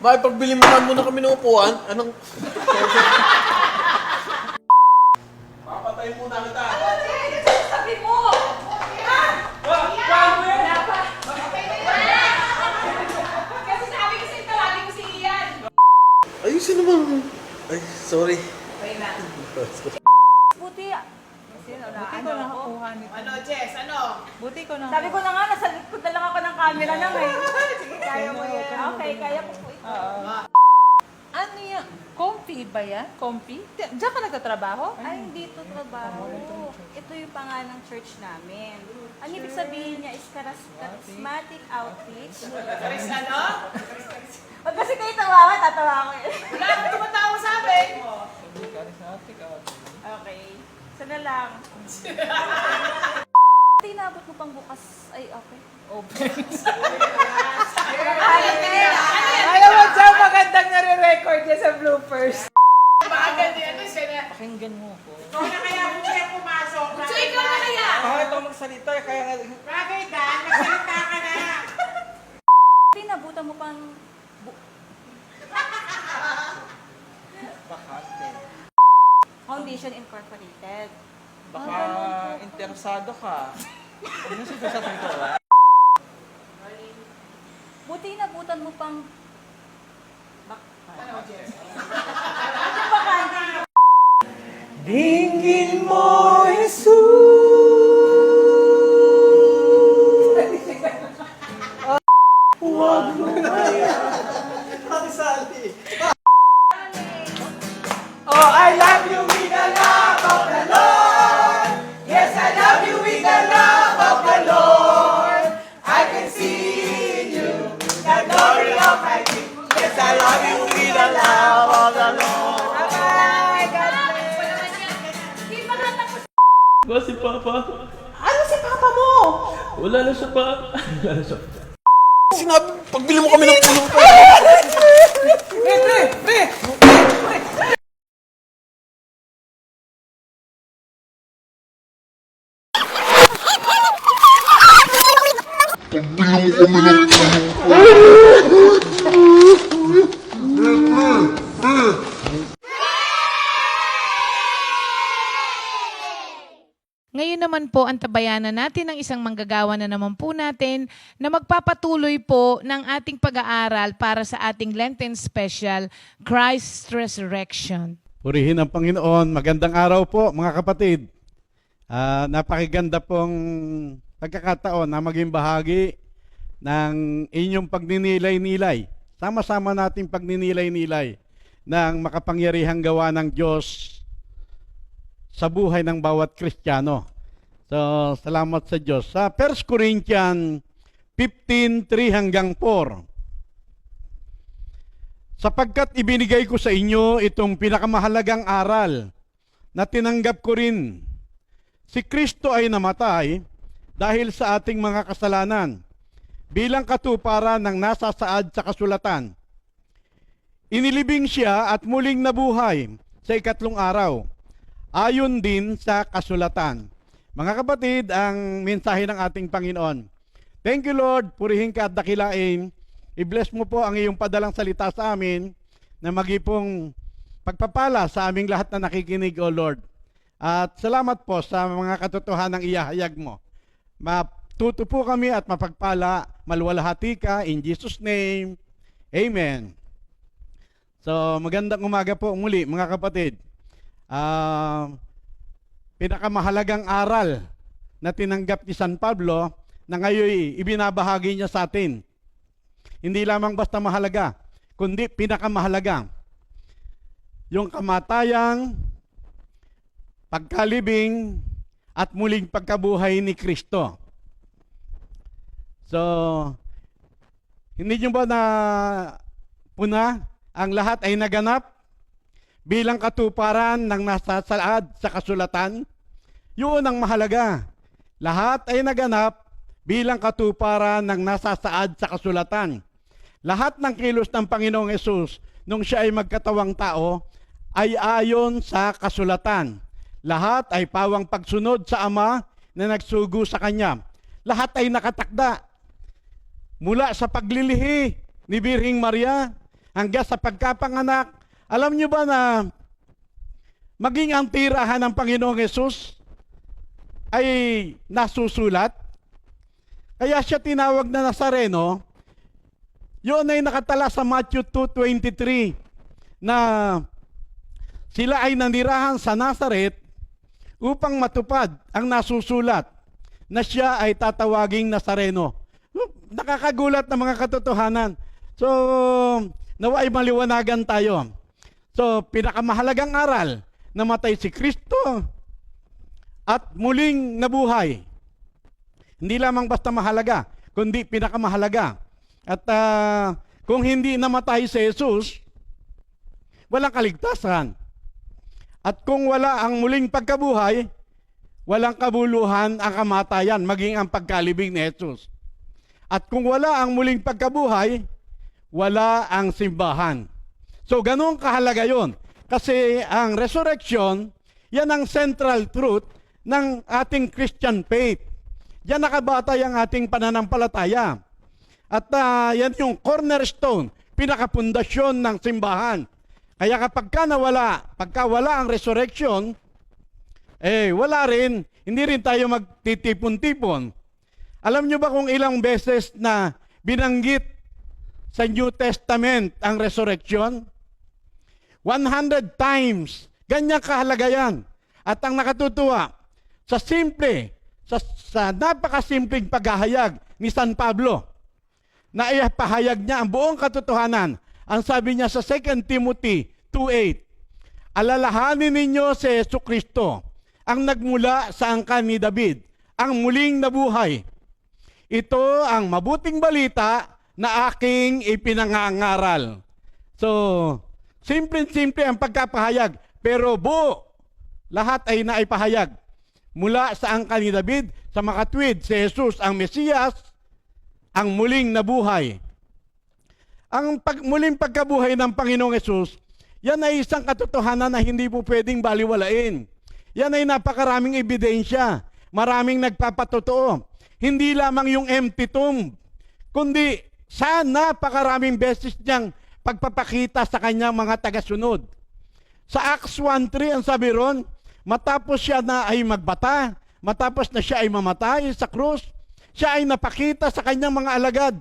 Bakit pagbili mo na muna kami ng upuan? Anong... Papatayin muna kita. Sabi mo! Kasi sabi ko sa'yo, tawagin ko si Ian. Ayusin naman. Ay, sorry. Buti, Buti ko nakakuha nito. Ano, Jess? Ano? Buti ko na. sabi ko na nga, nasa likod na lang ako ng camera lang eh. Sige, kaya mo yan. Okay, kaya ko po ito. Ano yan? Comfy ba yan? Comfy? Diyan ka nagtatrabaho? Ay, hindi ito trabaho. Ito yung pangalan ng church namin. Ang ibig sabihin niya is charismatic outreach. Ano? Pag kasi kayo tawawa, tatawa ko eh. Wala akong tumatawa sa amin. Okay. Sana lang. Tinabot mo pang bukas. Ay, okay. Alam mo siya, magandang nare-record niya sa bloopers. Maganda yan siya na. Pakinggan mo ko. Ikaw na kaya kung siya pumasok. So, ikaw na kaya. Ako ito magsalita, kaya nga... Bagay, Dan. Magsalita ka na. Tinabutan mo pang... Foundation Incorporated. Baka interesado ka. Ano siya sa ito? Buti nabutan mo pang... Dinggin mo, Jesus! Huwag mo kaya. Ate Sally. Oh, I love you with the love of the Lord. Yes, I love you with the love of the Lord. I can see in you the glory of my King. Yes, I love you with the love of the Lord. Ba si Papa? Ano si Papa mo? Wala na siya pa. Wala na siya. Sinabi, pagbili mo kami ng pulutan. Pre! Ngayon naman po, ang tabayanan natin ng isang manggagawa na naman po natin na magpapatuloy po ng ating pag-aaral para sa ating Lenten Special, Christ's Resurrection. Purihin ang Panginoon. Magandang araw po mga kapatid. Napakaganda pong pagkakataon na maging bahagi ng inyong pagninilay-nilay. Sama-sama nating pagninilay-nilay ng makapangyarihang gawa ng Diyos sa buhay ng bawat Kristiyano. So, salamat sa Diyos. Sa 1 Corinthians 15:3-4. Sapagkat ibinigay ko sa inyo itong pinakamahalagang aral na tinanggap ko rin. Si Kristo ay namatay dahil sa ating mga kasalanan bilang katuparan ng nasasaad sa kasulatan. Inilibing siya at muling nabuhay sa ikatlong araw, ayon din sa kasulatan. Mga kapatid, ang mensahe ng ating Panginoon. Thank you, Lord. Purihin ka at dakilain. I-bless mo po ang iyong padalang salita sa amin na magipong pagpapala sa aming lahat na nakikinig, O Lord. At salamat po sa mga katotohanang iyahayag mo. Matuto po kami at mapagpala, maluwalhati ka, in Jesus' name. Amen. So, magandang umaga po muli, mga kapatid. Pinakamahalagang aral na tinanggap ni San Pablo na ngayon ibinabahagi niya sa atin. Hindi lamang basta mahalaga, kundi pinakamahalaga. Yung kamatayang, pagkalibing, at muling pagkabuhay ni Kristo. So, hindi nyo ba na puna ang lahat ay naganap bilang katuparan ng nasasaad sa kasulatan? Yun ang mahalaga. Lahat ay naganap bilang katuparan ng nasasaad sa kasulatan. Lahat ng kilos ng Panginoong Hesus nung siya ay magkatawang tao ay ayon sa kasulatan. Lahat ay pawang pagsunod sa Ama na nagsugo sa Kanya. Lahat ay nakatakda. Mula sa paglilihi ni Birhing Maria hanggang sa pagkapanganak. Alam niyo ba na maging ang tirahan ng Panginoong Hesus ay nasusulat? Kaya siya tinawag na Nazareno. Yun ay nakatala sa Matthew 2:23 na sila ay nanirahan sa Nazaret upang matupad ang nasusulat na siya ay tatawaging Nazareno. Nakakagulat na mga katotohanan. So, nawa ay maliwanagan tayo. So, pinakamahalagang aral, namatay si Kristo at muling nabuhay. Hindi lamang basta mahalaga, kundi pinakamahalaga. At kung hindi namatay si Jesus, walang kaligtasan. At kung wala ang muling pagkabuhay, walang kabuluhan ang kamatayan, maging ang pagkalibing ni Jesus. At kung wala ang muling pagkabuhay, wala ang simbahan. So, ganun kahalaga yun. Kasi ang resurrection, yan ang central truth ng ating Christian faith. Yan nakabatay ang ating pananampalataya. At yan yung cornerstone, pinakapundasyon ng simbahan. Kaya pagka wala ang resurrection, wala rin, hindi rin tayo magtitipon-tipon. Alam nyo ba kung ilang beses na binanggit sa New Testament ang resurrection? 100 times. Ganyan kahalaga yan. At ang nakatutuwa, sa napakasimpleng paghahayag ni San Pablo, na ipahayag niya ang buong katotohanan. Ang sabi niya sa 2 Timothy 2:8, alalahanin ninyo si Jesucristo, ang nagmula sa angkan ni David, ang muling nabuhay. Ito ang mabuting balita na aking ipinangangaral. So, simple-simple ang pagkapahayag, pero buo, lahat ay naipahayag. Mula sa angkan ni David, sa makatwid, si Jesus ang Mesiyas, ang muling nabuhay. Ang muling pagkabuhay ng Panginoong Hesus, yan ay isang katotohanan na hindi po pwedeng baliwalain. Yan ay napakaraming ebidensya. Maraming nagpapatotoo. Hindi lamang yung empty tomb, kundi sa napakaraming beses niyang pagpapakita sa kanyang mga tagasunod. Sa Acts 1:3, ang sabi ron, matapos siya na ay magbata, matapos na siya ay mamatay sa krus, siya ay napakita sa kanyang mga alagad.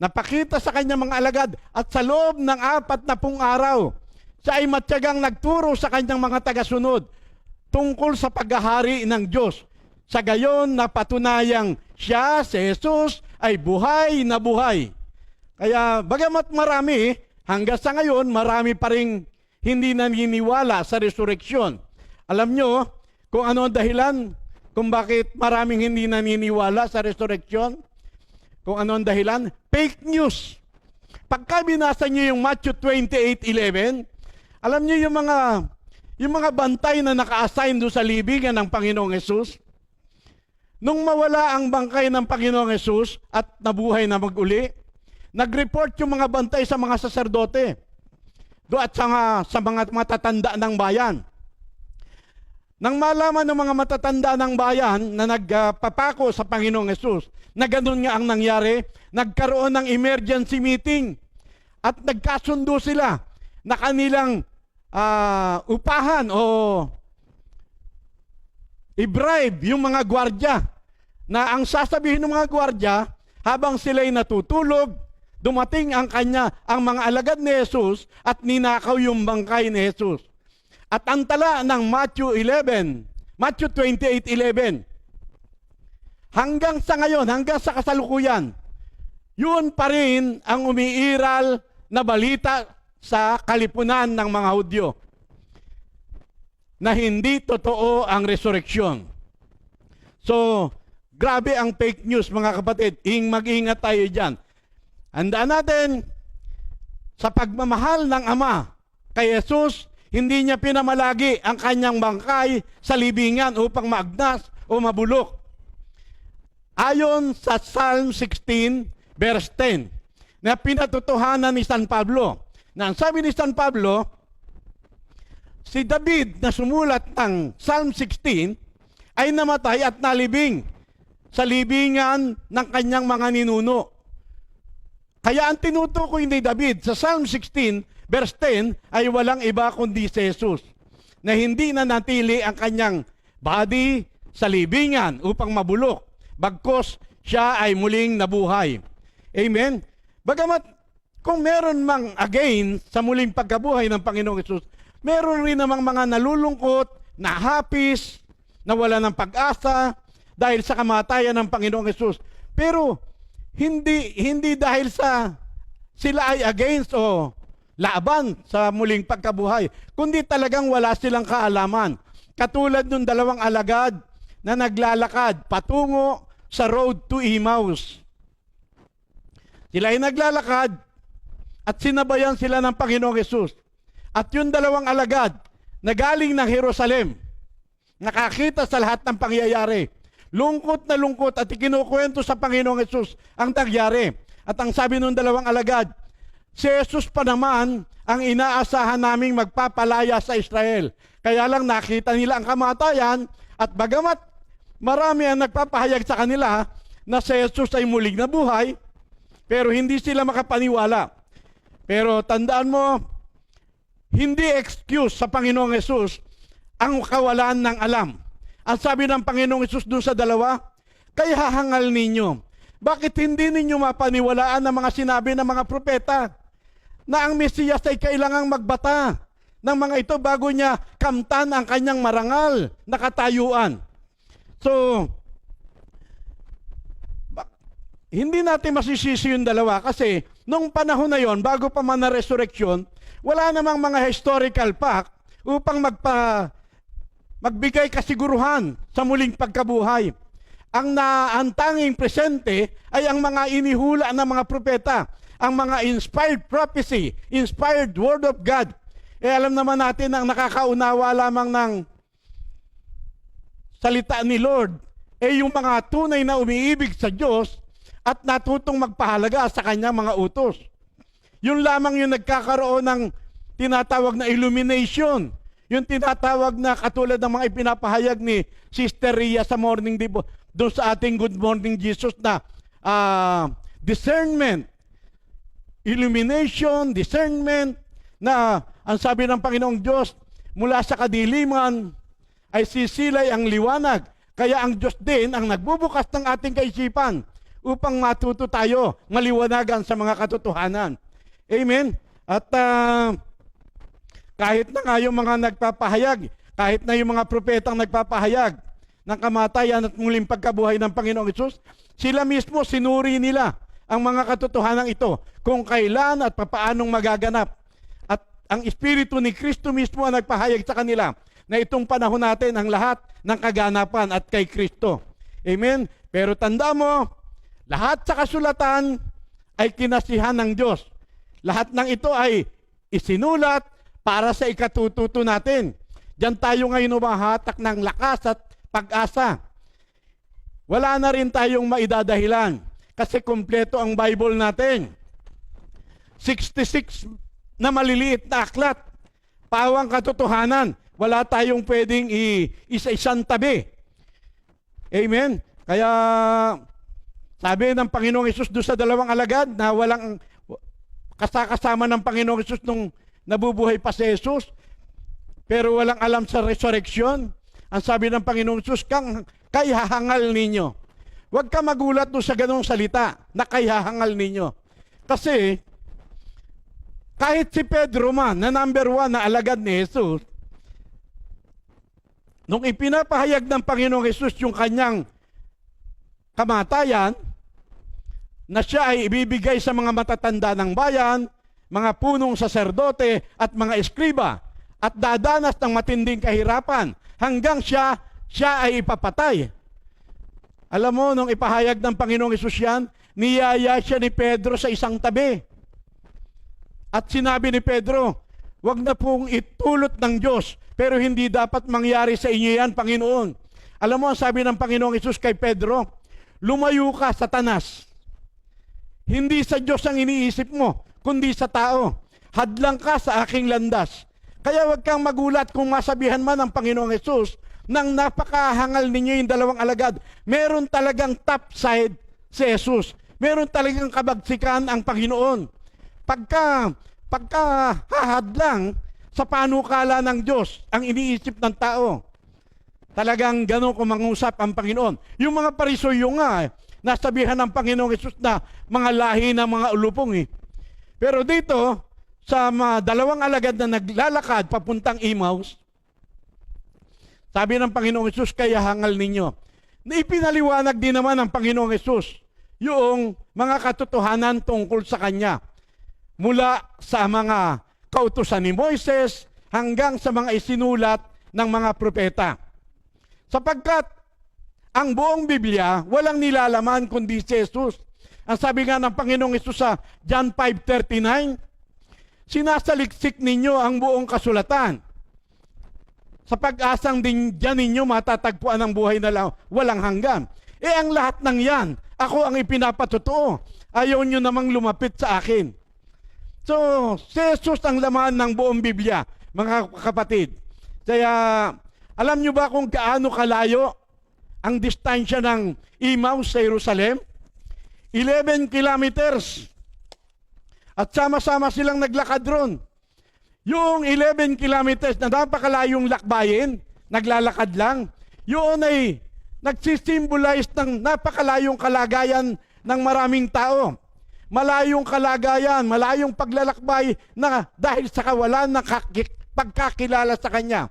Napakita sa kanyang mga alagad at sa loob ng 40 araw, siya ay matyagang nagturo sa kanyang mga tagasunod tungkol sa paghahari ng Diyos. Sa gayon, napatunayang siya, si Jesus, ay buhay na buhay. Kaya bagamat marami, hanggang sa ngayon, marami pa rin hindi naniniwala sa resurrection. Alam nyo kung ano ang dahilan kung bakit maraming hindi naniniwala sa resurrection? Kung ano ang dahilan? Fake news. Pagka binasa nyo yung Matthew 28:11, alam nyo yung mga bantay na naka-assign doon sa libingan ng Panginoong Hesus, nung mawala ang bangkay ng Panginoong Hesus at nabuhay na mag-uli, nag-report yung mga bantay sa mga saserdote doon at sa mga matatanda ng bayan. Nang malaman ng mga matatanda ng bayan na nagpapako sa Panginoong Hesus, na ganun nga ang nangyari, nagkaroon ng emergency meeting at nagkasundo sila na kanilang upahan o i-bribe yung mga gwardya, na ang sasabihin ng mga gwardya habang sila'y natutulog, dumating ang mga alagad ni Jesus at ninakaw yung bangkay ni Jesus. At ang tala ng Matthew 28:11, hanggang sa ngayon, hanggang sa kasalukuyan, yun pa rin ang umiiral na balita sa kalipunan ng mga Hudyo na hindi totoo ang resurrection. So, grabe ang fake news mga kapatid. Mag-ingat tayo dyan. Handaan natin, sa pagmamahal ng Ama kay Jesus, hindi niya pinamalagi ang kanyang bangkay sa libingan upang maagnas o mabulok. Ayon sa Psalm 16, verse 10, na pinatotohanan ni San Pablo, na ang sabi ni San Pablo, si David na sumulat ng Psalm 16 ay namatay at nalibing sa libingan ng kanyang mga ninuno. Kaya ang tinutukoy ni David sa Psalm 16 verse 10 ay walang iba kundi si Jesus, na hindi na natili ang kanyang body sa libingan upang mabulok, bagkos siya ay muling nabuhay. Amen? Bagamat kung meron mang again sa muling pagkabuhay ng Panginoong Jesus, meron rin namang mga nalulungkot, nahapis, nawala ng pag-asa dahil sa kamatayan ng Panginoong Jesus. Pero hindi dahil sa sila ay against o laban sa muling pagkabuhay, kundi talagang wala silang kaalaman. Katulad ng 2 alagad na naglalakad patungo sa road to Emmaus. Sila ay naglalakad at sinabayan sila ng Panginoong Jesus. At yung 2 alagad na galing ng Jerusalem, nakakita sa lahat ng pangyayari. Lungkot na lungkot at ikinukwento sa Panginoong Jesus ang nangyari. At ang sabi ng 2 alagad, si Jesus pa naman ang inaasahan naming magpapalaya sa Israel. Kaya lang nakita nila ang kamatayan at bagamat marami ang nagpapahayag sa kanila na si Jesus ay muling nabuhay, pero hindi sila makapaniwala. Pero tandaan mo, hindi excuse sa Panginoong Jesus ang kawalan ng alam. Ang sabi ng Panginoong Jesus doon sa 2, kaya hahangal ninyo. Bakit hindi ninyo mapaniwalaan ang mga sinabi ng mga propeta na ang Mesiyas ay kailangang magbata ng mga ito bago niya kamtan ang kanyang marangal na katayuan? So, hindi natin masisisi yung 2 kasi nung panahon na yon, bago pa man na resurrection, wala namang mga historical fact upang magbigay kasiguruhan sa muling pagkabuhay. Ang tanging presente ay ang mga inihula ng mga propeta, ang mga inspired prophecy, inspired word of God. Alam naman natin ang nakakaunawa lamang ng salita ni Lord, yung mga tunay na umiibig sa Diyos at natutong magpahalaga sa kanyang mga utos. Yun lamang yung nagkakaroon ng tinatawag na illumination. Yung tinatawag na katulad ng mga ipinapahayag ni Sister Ria sa morning doon sa ating Good Morning Jesus na discernment, illumination, discernment, na ang sabi ng Panginoong Diyos, mula sa kadiliman ay sisilay ang liwanag. Kaya ang Diyos din ang nagbubukas ng ating kaisipan upang matuto tayo, maliwanagan sa mga katotohanan. Amen? At kahit na nga yung mga nagpapahayag, kahit na yung mga propetang nagpapahayag ng kamatayan at muling pagkabuhay ng Panginoong Hesus, sila mismo sinuri nila ang mga katotohanan ito kung kailan at papaanong magaganap. At ang Espiritu ni Kristo mismo ang nagpahayag sa kanila na itong panahon natin ang lahat ng kaganapan at kay Kristo. Amen? Pero tanda mo, lahat sa kasulatan ay kinasihan ng Diyos. Lahat ng ito ay isinulat para sa ikatututo natin. Diyan tayo ngayon umahatak ng lakas at pag-asa. Wala na rin tayong maidadahilan kasi kumpleto ang Bible natin. 66 na maliliit na aklat, pawang katotohanan. Wala tayong pwedeng isa-isang tabi. Amen? Kaya sabi ng Panginoong Hesus doon sa 2 alagad na walang kasama ng Panginoong Hesus nung nabubuhay pa si Jesus, pero walang alam sa resurrection. Ang sabi ng Panginoong Hesus, kay hahangal ninyo. Huwag ka magulat doon sa ganong salita na kay hahangal ninyo. Kasi kahit si Pedro man, na number 1 na alagad ni Jesus, nung ipinapahayag ng Panginoong Hesus yung kanyang kamatayan na siya ay ibibigay sa mga matatanda ng bayan, mga punong saserdote at mga eskriba at dadanas ng matinding kahirapan hanggang siya ay ipapatay. Alam mo, nung ipahayag ng Panginoong Hesus yan, niyaya siya ni Pedro sa isang tabi. At sinabi ni Pedro, wag na pong itulot ng Diyos, pero hindi dapat mangyari sa inyo yan, Panginoon. Alam mo, sabi ng Panginoong Hesus kay Pedro, lumayo ka, Satanas. Hindi sa Diyos ang iniisip mo, kundi sa tao. Hadlang ka sa aking landas. Kaya wag kang magulat kung masabihan man ng Panginoong Hesus nang napakahangal ninyo yung dalawang alagad. Meron talagang top side si Jesus. Meron talagang kabagsikan ang Panginoon. Pagka hahadlang sa panukala ng Diyos ang iniisip ng tao, talagang gano'n kumangusap ang Panginoon. Yung mga Parisoyo nga, nasabihan ng Panginoong Hesus na mga lahi ng mga ulupong eh. Pero dito, sa dalawang alagad na naglalakad papuntang Emmaus, sabi ng Panginoong Hesus, kaya hangal ninyo. Na ipinaliwanag din naman ng Panginoong Hesus yung mga katotohanan tungkol sa Kanya. Mula sa mga kautusan ni Moises hanggang sa mga isinulat ng mga propeta. Sapagkat ang buong Biblia, walang nilalaman kundi si Jesus. Ang sabi nga ng Panginoong Hesus sa John 5:39, sinasaliksik ninyo ang buong kasulatan. Sa pag-asang din dyan ninyo matatagpuan ang buhay na walang hanggan. Ang lahat ng yan, ako ang ipinapatotoo. Ayaw nyo namang lumapit sa akin. So, si Jesus ang laman ng buong Biblia, mga kapatid. Kaya, alam nyo ba kung gaano kalayo ang distansya ng Emmaus sa Jerusalem? 11 kilometers. At sama-sama silang naglakad ron. Yung 11 kilometers na napakalayong lakbayin, naglalakad lang, yun ay nagsisimbolize ng napakalayong kalagayan ng maraming tao. Malayong kalagayan, malayong paglalakbay na dahil sa kawalan ng pagkakilala sa Kanya.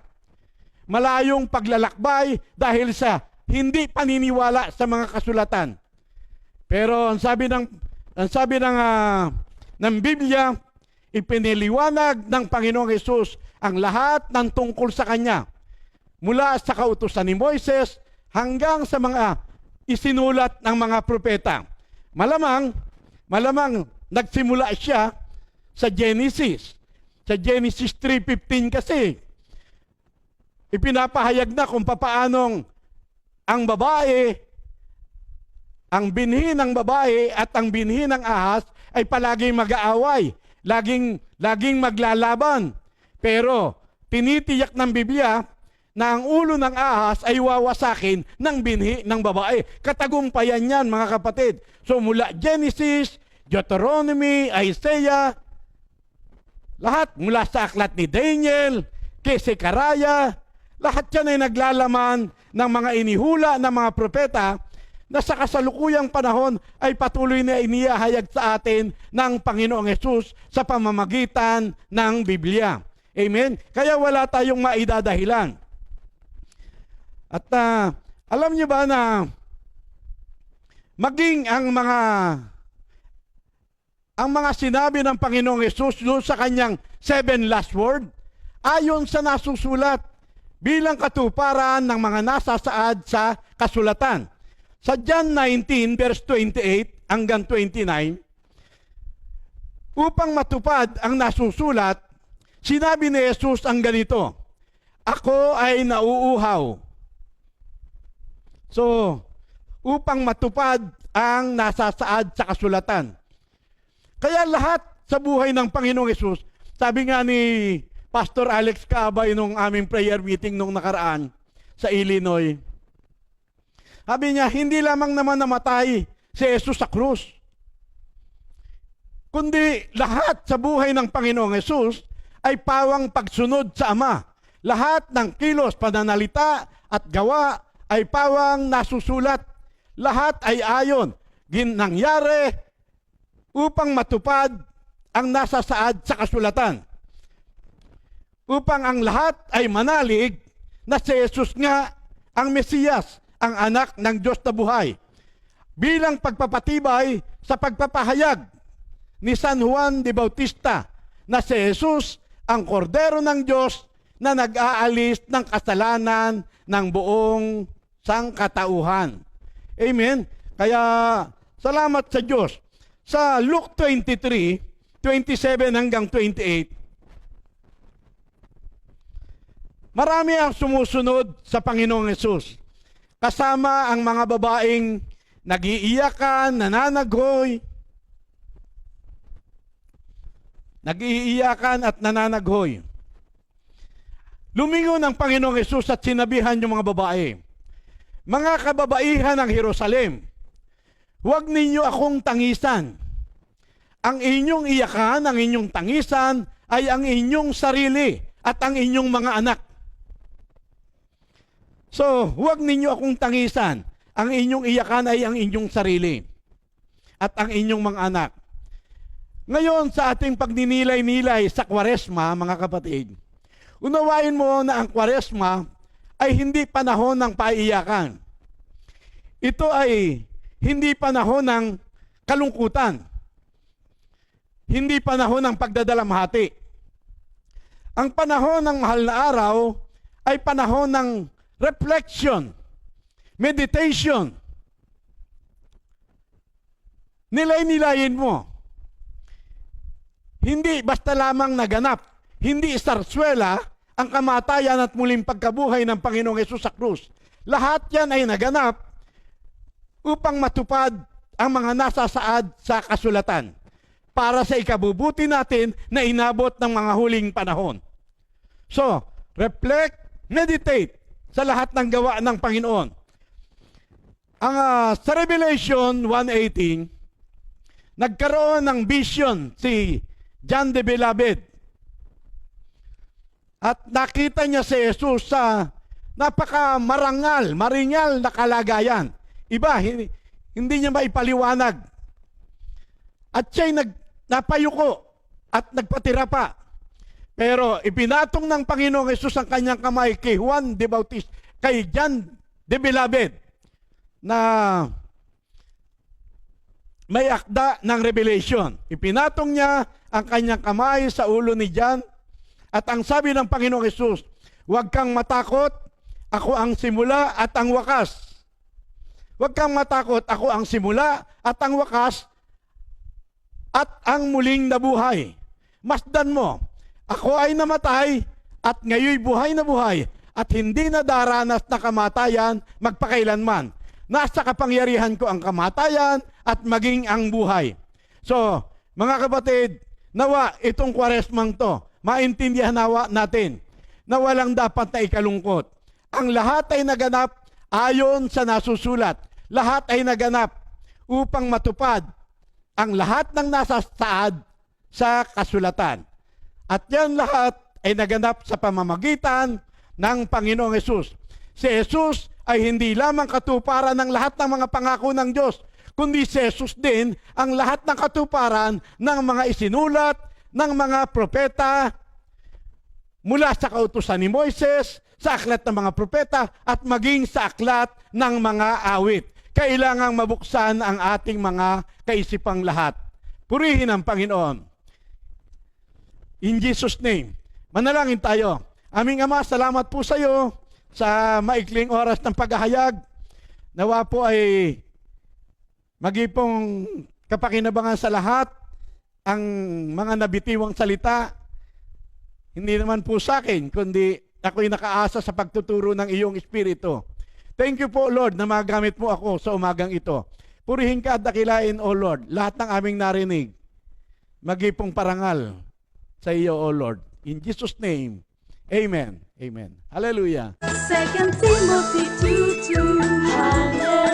Malayong paglalakbay dahil sa hindi paniniwala sa mga kasulatan. Pero ang sabi ng Biblia, ipiniliwanag ng Panginoong Hesus ang lahat ng tungkol sa Kanya. Mula sa kautusan ni Moises hanggang sa mga isinulat ng mga propeta. Malamang nagsimula siya sa Genesis. Sa Genesis 3:15 kasi, ipinapahayag na kung papaanong ang babae, ang binhi ng babae at ang binhi ng ahas ay palaging mag-aaway. Laging maglalaban. Pero tinitiyak ng Biblia na ang ulo ng ahas ay wawasakin ng binhi ng babae. Katagumpayan yan, mga kapatid. So mula Genesis, Deuteronomy, Isaiah, lahat mula sa aklat ni Daniel, kay Zechariah, lahat yan ay naglalaman ng mga inihula ng mga propeta na sa kasalukuyang panahon ay patuloy na inihahayag sa atin ng Panginoong Hesus sa pamamagitan ng Biblia. Amen? Kaya wala tayong maidadahilan. At alam niyo ba na maging ang mga sinabi ng Panginoong Hesus doon sa Kanyang 7 last word, ayon sa nasusulat bilang katuparan ng mga nasasaad sa kasulatan. Sa John 19, verse 28 hanggang 29, upang matupad ang nasusulat, sinabi ni Jesus ang ganito, ako ay nauuhaw. So, upang matupad ang nasasaad sa kasulatan. Kaya lahat sa buhay ng Panginoong Hesus, sabi nga ni Pastor Alex Cabay nung aming prayer meeting nung nakaraan sa Illinois, sabi niya, hindi lamang naman namatay si Jesus sa krus, kundi lahat sa buhay ng Panginoong Hesus ay pawang pagsunod sa Ama. Lahat ng kilos, pananalita at gawa ay pawang nasusulat. Lahat ay ayon, nangyari upang matupad ang nasasaad sa kasulatan. Upang ang lahat ay manalig na si Jesus nga ang Mesiyas, ang anak ng Diyos na buhay. bilang pagpapatibay sa pagpapahayag ni San Juan de Bautista na si Jesus ang kordero ng Diyos na nag-aalis ng kasalanan ng buong sangkatauhan. Amen? Kaya salamat sa Diyos. Sa Luke 23:27 hanggang 28, marami ang sumusunod sa Panginoong Hesus. Kasama ang mga babaeng nag-iiyakan, at nananaghoy. Lumingon ang Panginoong Hesus at sinabihan yung mga babae, mga kababaihan ng Jerusalem, huwag ninyo akong tangisan. Ang inyong iyakan, ang inyong tangisan ay ang inyong sarili at ang inyong mga anak. So, huwag ninyo akong tangisan. Ang inyong iyakan ay ang inyong sarili at ang inyong mga anak. Ngayon, sa ating pagninilay-nilay sa Kwaresma, mga kapatid, unawain mo na ang Kwaresma ay hindi panahon ng paiyakan. Ito ay hindi panahon ng kalungkutan. Hindi panahon ng pagdadalamhati. Ang panahon ng mahal na araw ay panahon ng reflection, meditation. Nilay-nilayin mo. Hindi basta lamang naganap, hindi sarswela ang kamatayan at muling pagkabuhay ng Panginoong Hesus sa krus. Lahat yan ay naganap upang matupad ang mga nasasaad sa kasulatan para sa ikabubuti natin na inabot ng mga huling panahon. So, reflect, meditate sa lahat ng gawa ng Panginoon. Sa Revelation 1:18, nagkaroon ng vision si John the Beloved. At nakita niya si Jesus sa napakamaringal na kalagayan. Iba, hindi niya maipaliwanag. At siya'y napayuko at nagpatira pa. Pero ipinatong ng Panginoong Hesus ang kanyang kamay kay Juan de Bautista, kay John the Beloved, na may akda ng revelation. Ipinatong niya ang kanyang kamay sa ulo ni John at ang sabi ng Panginoong Hesus, huwag kang matakot, ako ang simula at ang wakas. Huwag kang matakot, ako ang simula at ang wakas at ang muling nabuhay. Masdan mo, ako ay namatay at ngayoy buhay na buhay at hindi na daranas na kamatayan magpakailanman. Nasa kapangyarihan ko ang kamatayan at maging ang buhay. So, mga kapatid, nawa itong Kwaresmang to, maintindihan nawa natin na walang dapat na ikalungkot. Ang lahat ay naganap ayon sa nasusulat. Lahat ay naganap upang matupad ang lahat ng nasasaad sa kasulatan. At yan lahat ay naganap sa pamamagitan ng Panginoong Hesus. Si Jesus ay hindi lamang katuparan ng lahat ng mga pangako ng Diyos, kundi si Jesus din ang lahat ng katuparan ng mga isinulat ng mga propeta mula sa kautusan ni Moises, sa aklat ng mga propeta, at maging sa aklat ng mga awit. Kailangang mabuksan ang ating mga kaisipang lahat. Purihin ang Panginoon. In Jesus' name, manalangin tayo. Aming Ama, salamat po sa iyo sa maikling oras ng paghahayag. Nawa po ay magipong kapakinabangan sa lahat ang mga nabitiwang salita. Hindi naman po sa akin, kundi ako'y nakaasa sa pagtuturo ng iyong Espiritu. Thank you po, Lord, na magamit mo ako sa umagang ito. Purihin ka at dakilain, O Lord, lahat ng aming narinig. Magipong parangal sa iyo, O Lord. In Jesus' name, Amen. Amen. Hallelujah. 2 Timothy 2:2. Hallelujah.